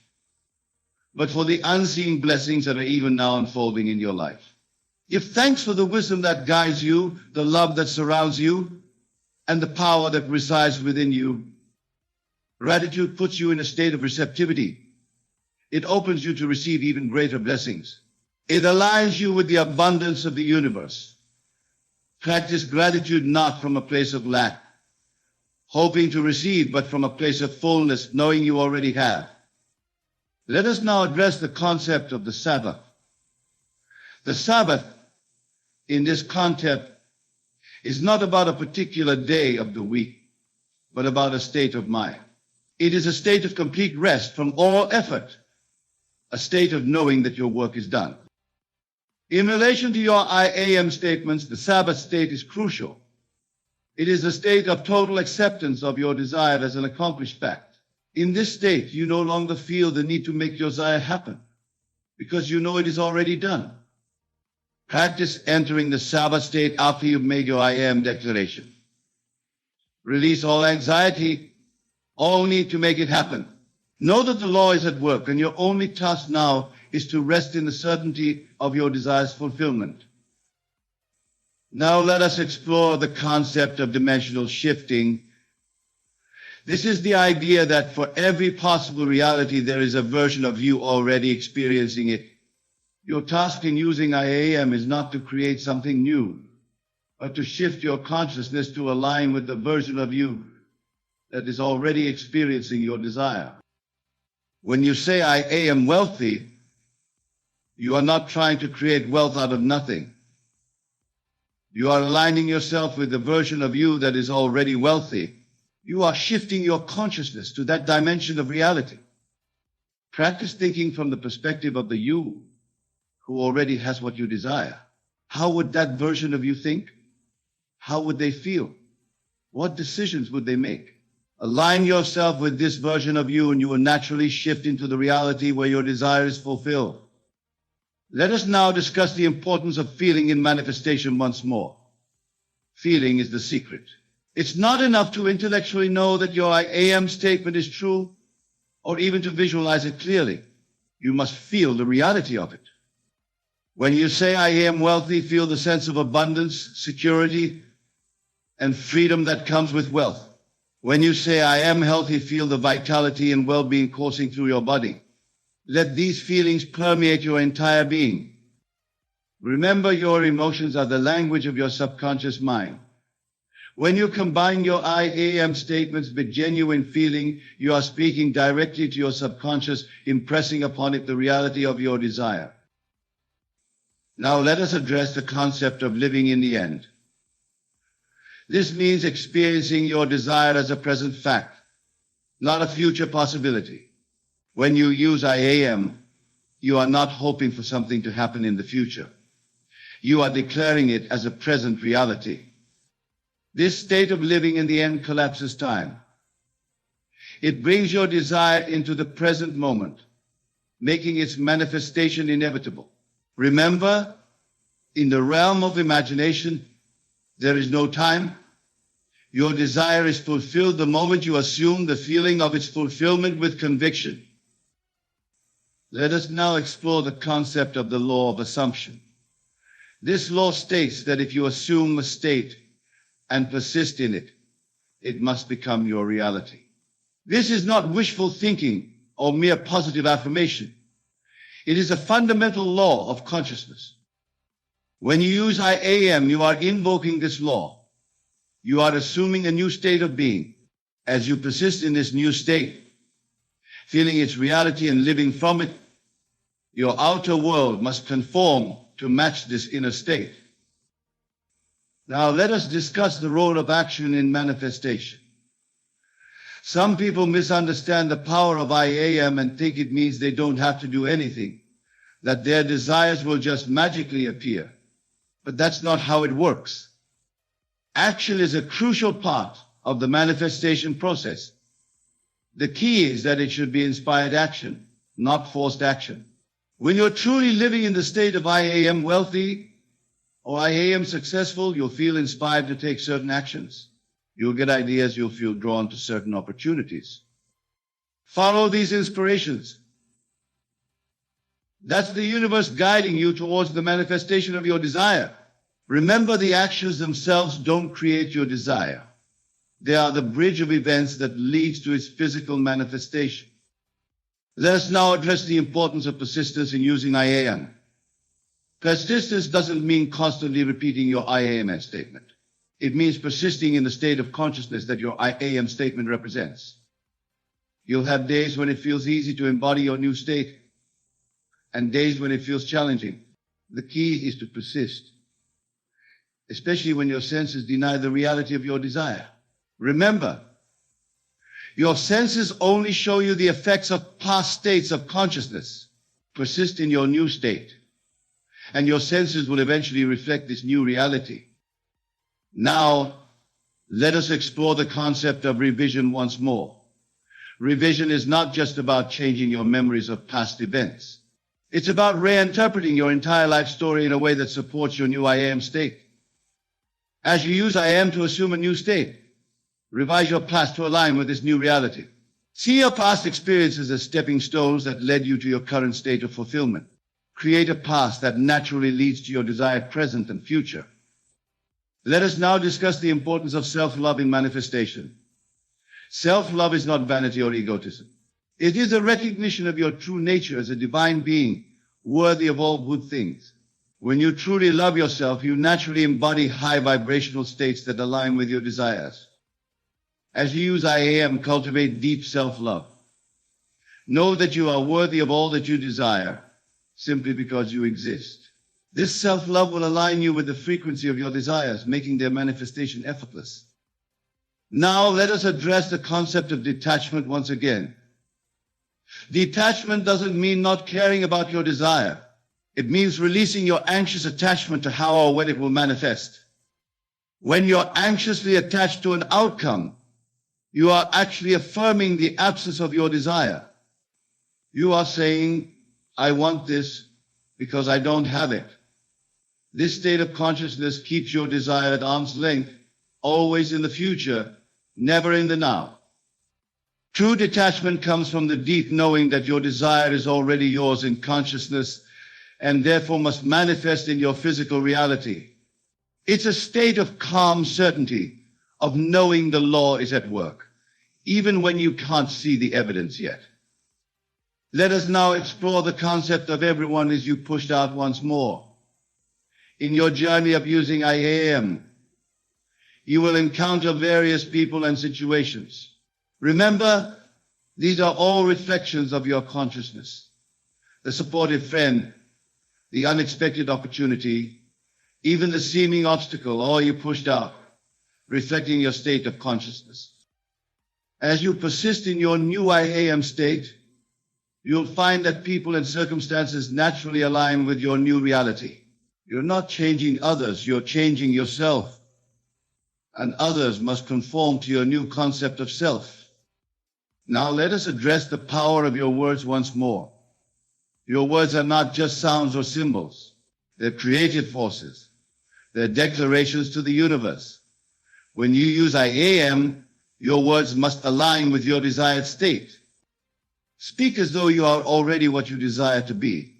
but for the unseen blessings that are even now unfolding in your life. Give thanks for the wisdom that guides you, the love that surrounds you, and the power that resides within you. Gratitude puts you in a state of receptivity. It opens you to receive even greater blessings. It aligns you with the abundance of the universe. Practice gratitude not from a place of lack, hoping to receive, but from a place of fullness, knowing you already have. Let us now address the concept of the Sabbath. The Sabbath, in this concept, is not about a particular day of the week, but about a state of mind. It is a state of complete rest from all effort, a state of knowing that your work is done. In relation to your I am statements, the Sabbath state is crucial. It is a state of total acceptance of your desire as an accomplished fact. In this state, you no longer feel the need to make your desire happen. because you know it is already done. Practice entering the Sabbath state after you've made your I am declaration. Release all anxiety, all need to make it happen. Know that the law is at work, and your only task now is to rest in the certainty of your desire's fulfillment. Now let us explore the concept of dimensional shifting. This is the idea that for every possible reality, there is a version of you already experiencing it. Your task in using I am is not to create something new, but to shift your consciousness to align with the version of you that is already experiencing your desire. When you say I am wealthy, you are not trying to create wealth out of nothing. You are aligning yourself with the version of you that is already wealthy. You are shifting your consciousness to that dimension of reality. Practice thinking from the perspective of the you who already has what you desire. How would that version of you think? How would they feel? What decisions would they make? Align yourself with this version of you, and you will naturally shift into the reality where your desire is fulfilled. Let us now discuss the importance of feeling in manifestation once more. Feeling is the secret. It's not enough to intellectually know that your I am statement is true, or even to visualize it clearly. You must feel the reality of it. When you say I am wealthy, feel the sense of abundance, security, and freedom that comes with wealth. When you say I am healthy, feel the vitality and well-being coursing through your body. Let these feelings permeate your entire being. Remember, your emotions are the language of your subconscious mind. When you combine your I am statements with genuine feeling, you are speaking directly to your subconscious, impressing upon it the reality of your desire. Now let us address the concept of living in the end. This means experiencing your desire as a present fact, not a future possibility. When you use I am, you are not hoping for something to happen in the future. You are declaring it as a present reality. This state of living in the end collapses time. It brings your desire into the present moment, making its manifestation inevitable. Remember, in the realm of imagination, there is no time. Your desire is fulfilled the moment you assume the feeling of its fulfillment with conviction. Let us now explore the concept of the law of assumption. This law states that if you assume a state and persist in it, it must become your reality. This is not wishful thinking or mere positive affirmation. It is a fundamental law of consciousness. When you use I am, you are invoking this law. You are assuming a new state of being. As you persist in this new state, feeling its reality and living from it, your outer world must conform to match this inner state. Now let us discuss the role of action in manifestation. Some people misunderstand the power of I am and think it means they don't have to do anything, that their desires will just magically appear. But that's not how it works. Action is a crucial part of the manifestation process. The key is that it should be inspired action, not forced action. When you're truly living in the state of I am wealthy or I am successful, you'll feel inspired to take certain actions. You'll get ideas, you'll feel drawn to certain opportunities. Follow these inspirations. That's the universe guiding you towards the manifestation of your desire. Remember, the actions themselves don't create your desire. They are the bridge of events that leads to its physical manifestation. Let us now address the importance of persistence in using I am. Persistence doesn't mean constantly repeating your I am statement. It means persisting in the state of consciousness that your I am statement represents. You'll have days when it feels easy to embody your new state, and days when it feels challenging. The key is to persist, especially when your senses deny the reality of your desire. Remember, your senses only show you the effects of past states of consciousness. Persist in your new state, and your senses will eventually reflect this new reality. Now, let us explore the concept of revision once more. Revision is not just about changing your memories of past events. It's about reinterpreting your entire life story in a way that supports your new I am state. As you use I am to assume a new state, revise your past to align with this new reality. See your past experiences as stepping stones that led you to your current state of fulfillment. Create a past that naturally leads to your desired present and future. Let us now discuss the importance of self-love in manifestation. Self-love is not vanity or egotism. It is a recognition of your true nature as a divine being, worthy of all good things. When you truly love yourself, you naturally embody high vibrational states that align with your desires. As you use I am, cultivate deep self-love. Know that you are worthy of all that you desire, simply because you exist. This self-love will align you with the frequency of your desires, making their manifestation effortless. Now let us address the concept of detachment once again. Detachment doesn't mean not caring about your desire. It means releasing your anxious attachment to how or when it will manifest. When you're anxiously attached to an outcome, you are actually affirming the absence of your desire. You are saying, I want this because I don't have it. This state of consciousness keeps your desire at arm's length, always in the future, never in the now. True detachment comes from the deep knowing that your desire is already yours in consciousness and therefore must manifest in your physical reality. It's a state of calm certainty, of knowing the law is at work, even when you can't see the evidence yet. Let us now explore the concept of everyone as you pushed out once more. In your journey of using I am, you will encounter various people and situations. Remember, these are all reflections of your consciousness. The supportive friend, the unexpected opportunity, even the seeming obstacle, all you pushed out, reflecting your state of consciousness. As you persist in your new I am state, you'll find that people and circumstances naturally align with your new reality. You're not changing others, you're changing yourself. And others must conform to your new concept of self. Now let us address the power of your words once more. Your words are not just sounds or symbols. They're creative forces. They're declarations to the universe. When you use I am, your words must align with your desired state. Speak as though you are already what you desire to be.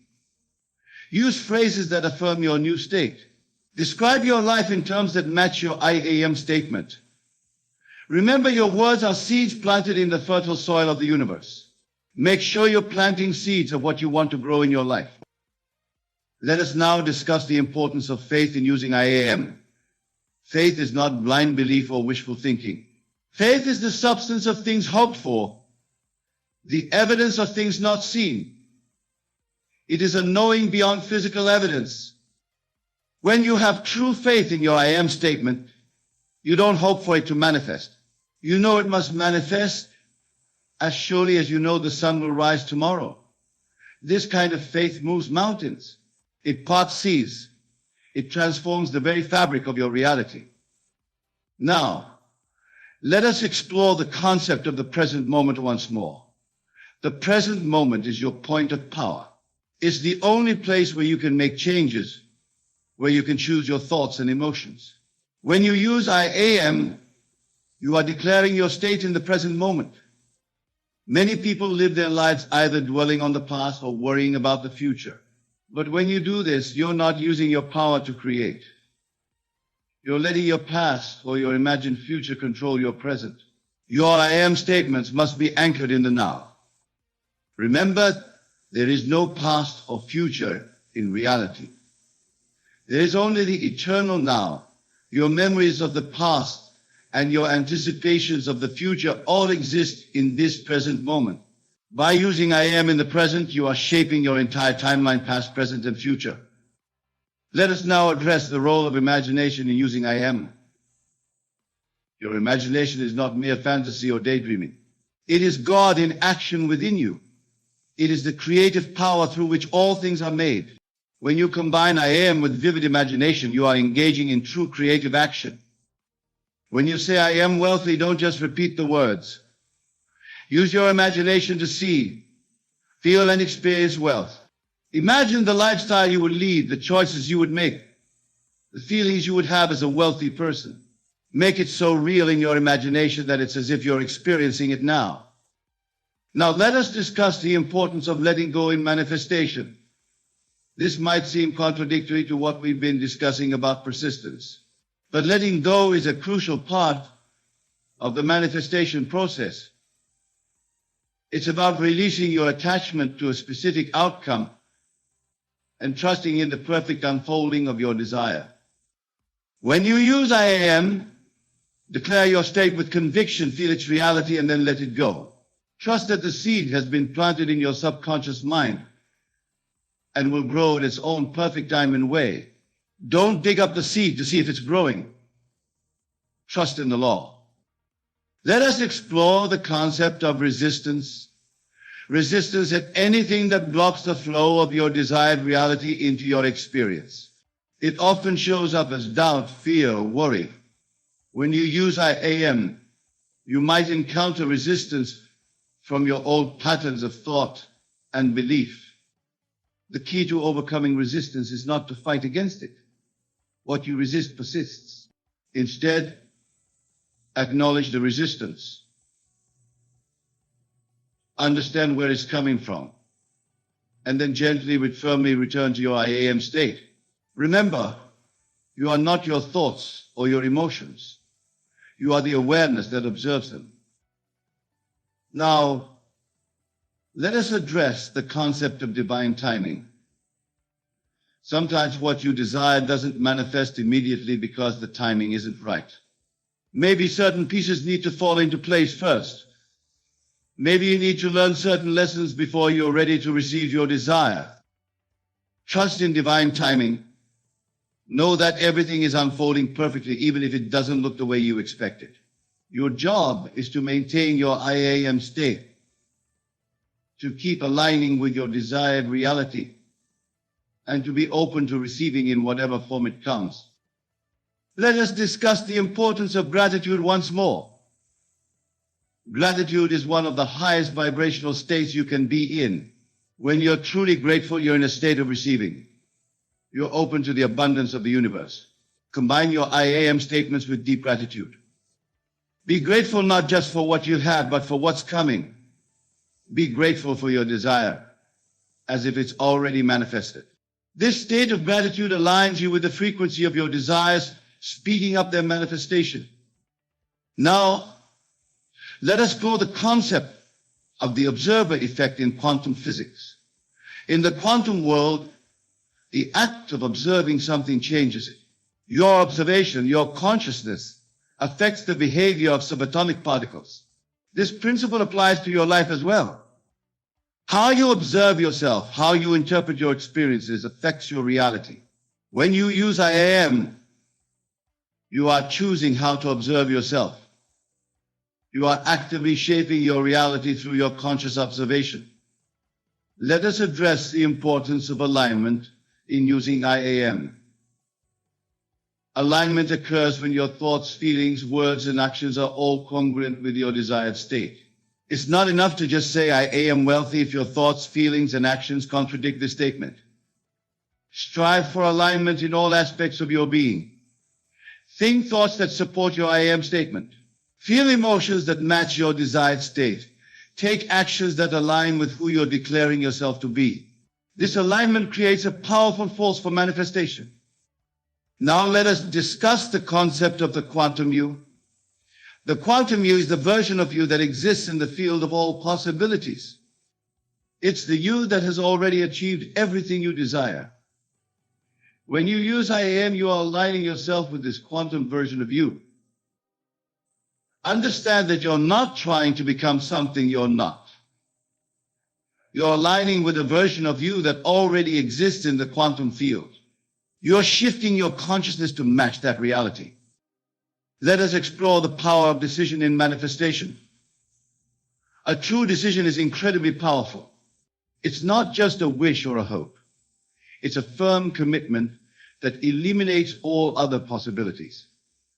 Use phrases that affirm your new state. Describe your life in terms that match your I am statement. Remember, your words are seeds planted in the fertile soil of the universe. Make sure you're planting seeds of what you want to grow in your life. Let us now discuss the importance of faith in using I am. Faith is not blind belief or wishful thinking. Faith is the substance of things hoped for, the evidence of things not seen. It is a knowing beyond physical evidence. When you have true faith in your I am statement, you don't hope for it to manifest. You know it must manifest as surely as you know the sun will rise tomorrow. This kind of faith moves mountains. It parts seas. It transforms the very fabric of your reality. Now, let us explore the concept of the present moment once more. The present moment is your point of power. It's the only place where you can make changes, where you can choose your thoughts and emotions. When you use I am, you are declaring your state in the present moment. Many people live their lives either dwelling on the past or worrying about the future. But when you do this, you're not using your power to create. You're letting your past or your imagined future control your present. Your I am statements must be anchored in the now. Remember, there is no past or future in reality. There is only the eternal now. Your memories of the past and your anticipations of the future all exist in this present moment. By using I am in the present, you are shaping your entire timeline, past, present, and future. Let us now address the role of imagination in using I am. Your imagination is not mere fantasy or daydreaming. It is God in action within you. It is the creative power through which all things are made. When you combine I am with vivid imagination, you are engaging in true creative action. When you say I am wealthy, don't just repeat the words. Use your imagination to see, feel, and experience wealth. Imagine the lifestyle you would lead, the choices you would make, the feelings you would have as a wealthy person. Make it so real in your imagination that it's as if you're experiencing it now. Now let us discuss the importance of letting go in manifestation. This might seem contradictory to what we've been discussing about persistence, but letting go is a crucial part of the manifestation process. It's about releasing your attachment to a specific outcome and trusting in the perfect unfolding of your desire. When you use I am, declare your state with conviction, feel its reality, and then let it go. Trust that the seed has been planted in your subconscious mind and will grow in its own perfect time and way. Don't dig up the seed to see if it's growing. Trust in the law. Let us explore the concept of resistance. Resistance at anything that blocks the flow of your desired reality into your experience. It often shows up as doubt, fear, or worry. When you use I am, you might encounter resistance from your old patterns of thought and belief. The key to overcoming resistance is not to fight against it. What you resist persists. Instead, acknowledge the resistance. Understand where it's coming from, and then gently but firmly return to your I am state. Remember, you are not your thoughts or your emotions. You are the awareness that observes them. Now, let us address the concept of divine timing. Sometimes what you desire doesn't manifest immediately because the timing isn't right. Maybe certain pieces need to fall into place first. Maybe you need to learn certain lessons before you're ready to receive your desire. Trust in divine timing. Know that everything is unfolding perfectly, even if it doesn't look the way you expected. Your job is to maintain your I am state, to keep aligning with your desired reality, and to be open to receiving in whatever form it comes. Let us discuss the importance of gratitude once more. Gratitude is one of the highest vibrational states you can be in. When you're truly grateful, you're in a state of receiving. You're open to the abundance of the universe. Combine your I am statements with deep gratitude. Be grateful not just for what you have, but for what's coming. Be grateful for your desire, as if it's already manifested. This state of gratitude aligns you with the frequency of your desires, speeding up their manifestation. Now, let us explore the concept of the observer effect in quantum physics. In the quantum world, the act of observing something changes it. Your observation, your consciousness, affects the behavior of subatomic particles. This principle applies to your life as well. How you observe yourself, how you interpret your experiences affects your reality. When you use I am, you are choosing how to observe yourself. You are actively shaping your reality through your conscious observation. Let us address the importance of alignment in using I am. Alignment occurs when your thoughts, feelings, words, and actions are all congruent with your desired state. It's not enough to just say I am wealthy if your thoughts, feelings, and actions contradict the statement. Strive for alignment in all aspects of your being. Think thoughts that support your I am statement. Feel emotions that match your desired state. Take actions that align with who you're declaring yourself to be. This alignment creates a powerful force for manifestation. Now let us discuss the concept of the quantum you. The quantum you is the version of you that exists in the field of all possibilities. It's the you that has already achieved everything you desire. When you use I am, you are aligning yourself with this quantum version of you. Understand that you're not trying to become something you're not. You're aligning with a version of you that already exists in the quantum field. You're shifting your consciousness to match that reality. Let us explore the power of decision in manifestation. A true decision is incredibly powerful. It's not just a wish or a hope. It's a firm commitment that eliminates all other possibilities.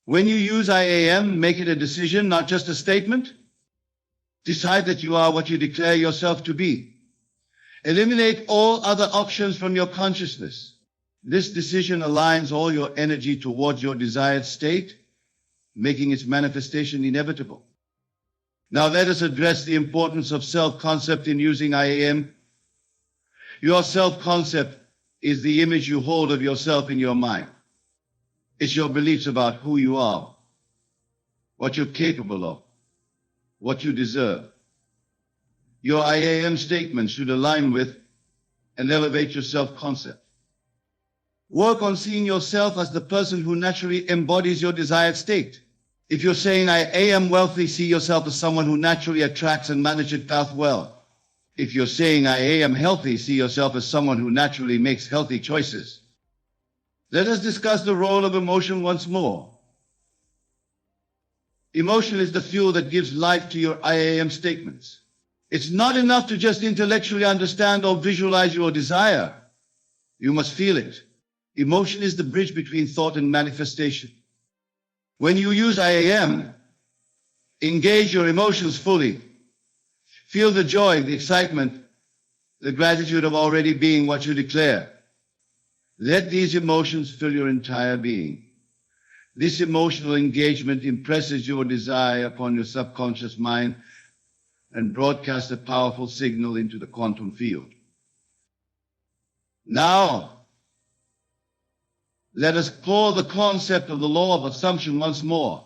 When you use I am, make it a decision, not just a statement. Decide that you are what you declare yourself to be. Eliminate all other options from your consciousness. This decision aligns all your energy towards your desired state, making its manifestation inevitable. Now let us address the importance of self-concept in using IAM. Your self-concept is the image you hold of yourself in your mind. It's your beliefs about who you are, what you're capable of, what you deserve. Your IAM statement should align with and elevate your self-concept. Work on seeing yourself as the person who naturally embodies your desired state. If you're saying, I am wealthy, see yourself as someone who naturally attracts and manages wealth well. If you're saying, I am healthy, see yourself as someone who naturally makes healthy choices. Let us discuss the role of emotion once more. Emotion is the fuel that gives life to your IAM statements. It's not enough to just intellectually understand or visualize your desire. You must feel it. Emotion is the bridge between thought and manifestation. When you use IAM, engage your emotions fully. Feel the joy, the excitement, the gratitude of already being what you declare. Let these emotions fill your entire being. This emotional engagement impresses your desire upon your subconscious mind and broadcasts a powerful signal into the quantum field. Now, let us explore the concept of the law of assumption once more.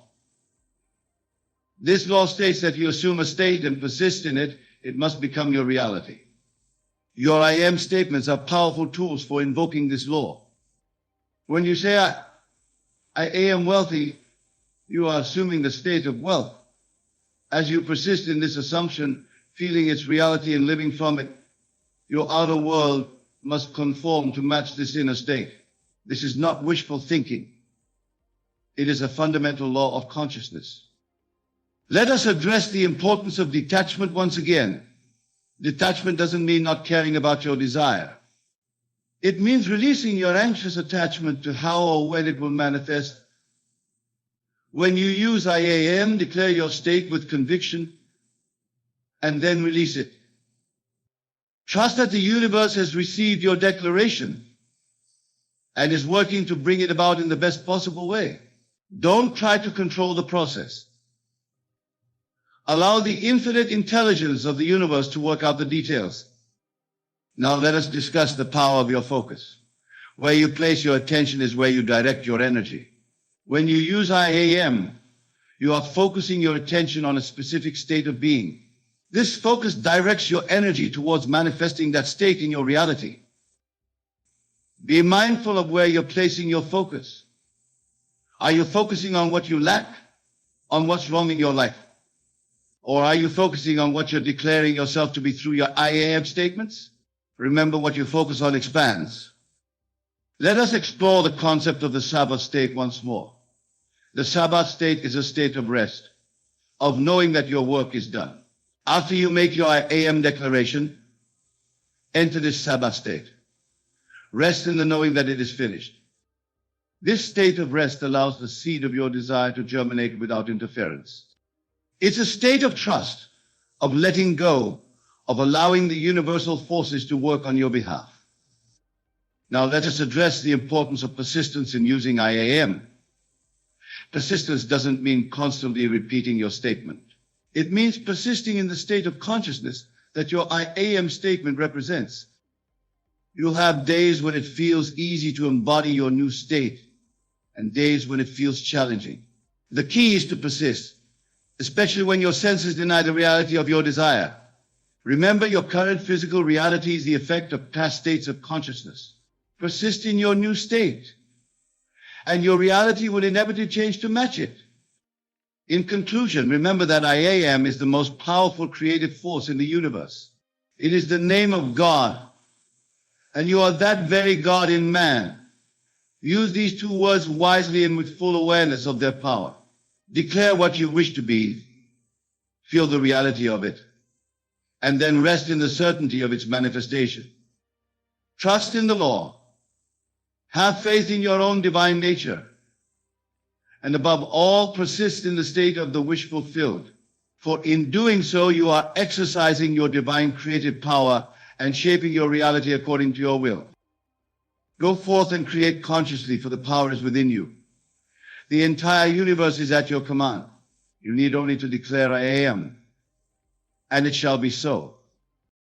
This law states that you assume a state and persist in it, it must become your reality. Your I am statements are powerful tools for invoking this law. When you say, I am wealthy, you are assuming the state of wealth. As you persist in this assumption, feeling its reality and living from it, your outer world must conform to match this inner state. This is not wishful thinking. It is a fundamental law of consciousness. Let us address the importance of detachment once again. Detachment doesn't mean not caring about your desire. It means releasing your anxious attachment to how or when it will manifest. When you use I am, declare your state with conviction and then release it. Trust that the universe has received your declaration and is working to bring it about in the best possible way. Don't try to control the process. Allow the infinite intelligence of the universe to work out the details. Now let us discuss the power of your focus. Where you place your attention is where you direct your energy. When you use I am, you are focusing your attention on a specific state of being. This focus directs your energy towards manifesting that state in your reality. Be mindful of where you're placing your focus. Are you focusing on what you lack, on what's wrong in your life? Or are you focusing on what you're declaring yourself to be through your I am statements? Remember, what you focus on expands. Let us explore the concept of the Sabbath state once more. The Sabbath state is a state of rest, of knowing that your work is done. After you make your I am declaration, enter this Sabbath state. Rest in the knowing that it is finished. This state of rest allows the seed of your desire to germinate without interference. It's a state of trust, of letting go, of allowing the universal forces to work on your behalf. Now let us address the importance of persistence in using I am. Persistence doesn't mean constantly repeating your statement. It means persisting in the state of consciousness that your I am statement represents. You'll have days when it feels easy to embody your new state, and days when it feels challenging. The key is to persist, especially when your senses deny the reality of your desire. Remember, your current physical reality is the effect of past states of consciousness. Persist in your new state, and your reality will inevitably change to match it. In conclusion, remember that I am is the most powerful creative force in the universe. It is the name of God, and you are that very God in man. Use these two words wisely and with full awareness of their power. Declare what you wish to be, feel the reality of it, and then rest in the certainty of its manifestation. Trust in the law. Have faith in your own divine nature. And above all, persist in the state of the wish fulfilled. For in doing so, you are exercising your divine creative power and shaping your reality according to your will. Go forth and create consciously, for the power is within you. The entire universe is at your command. You need only to declare, I am, and it shall be so.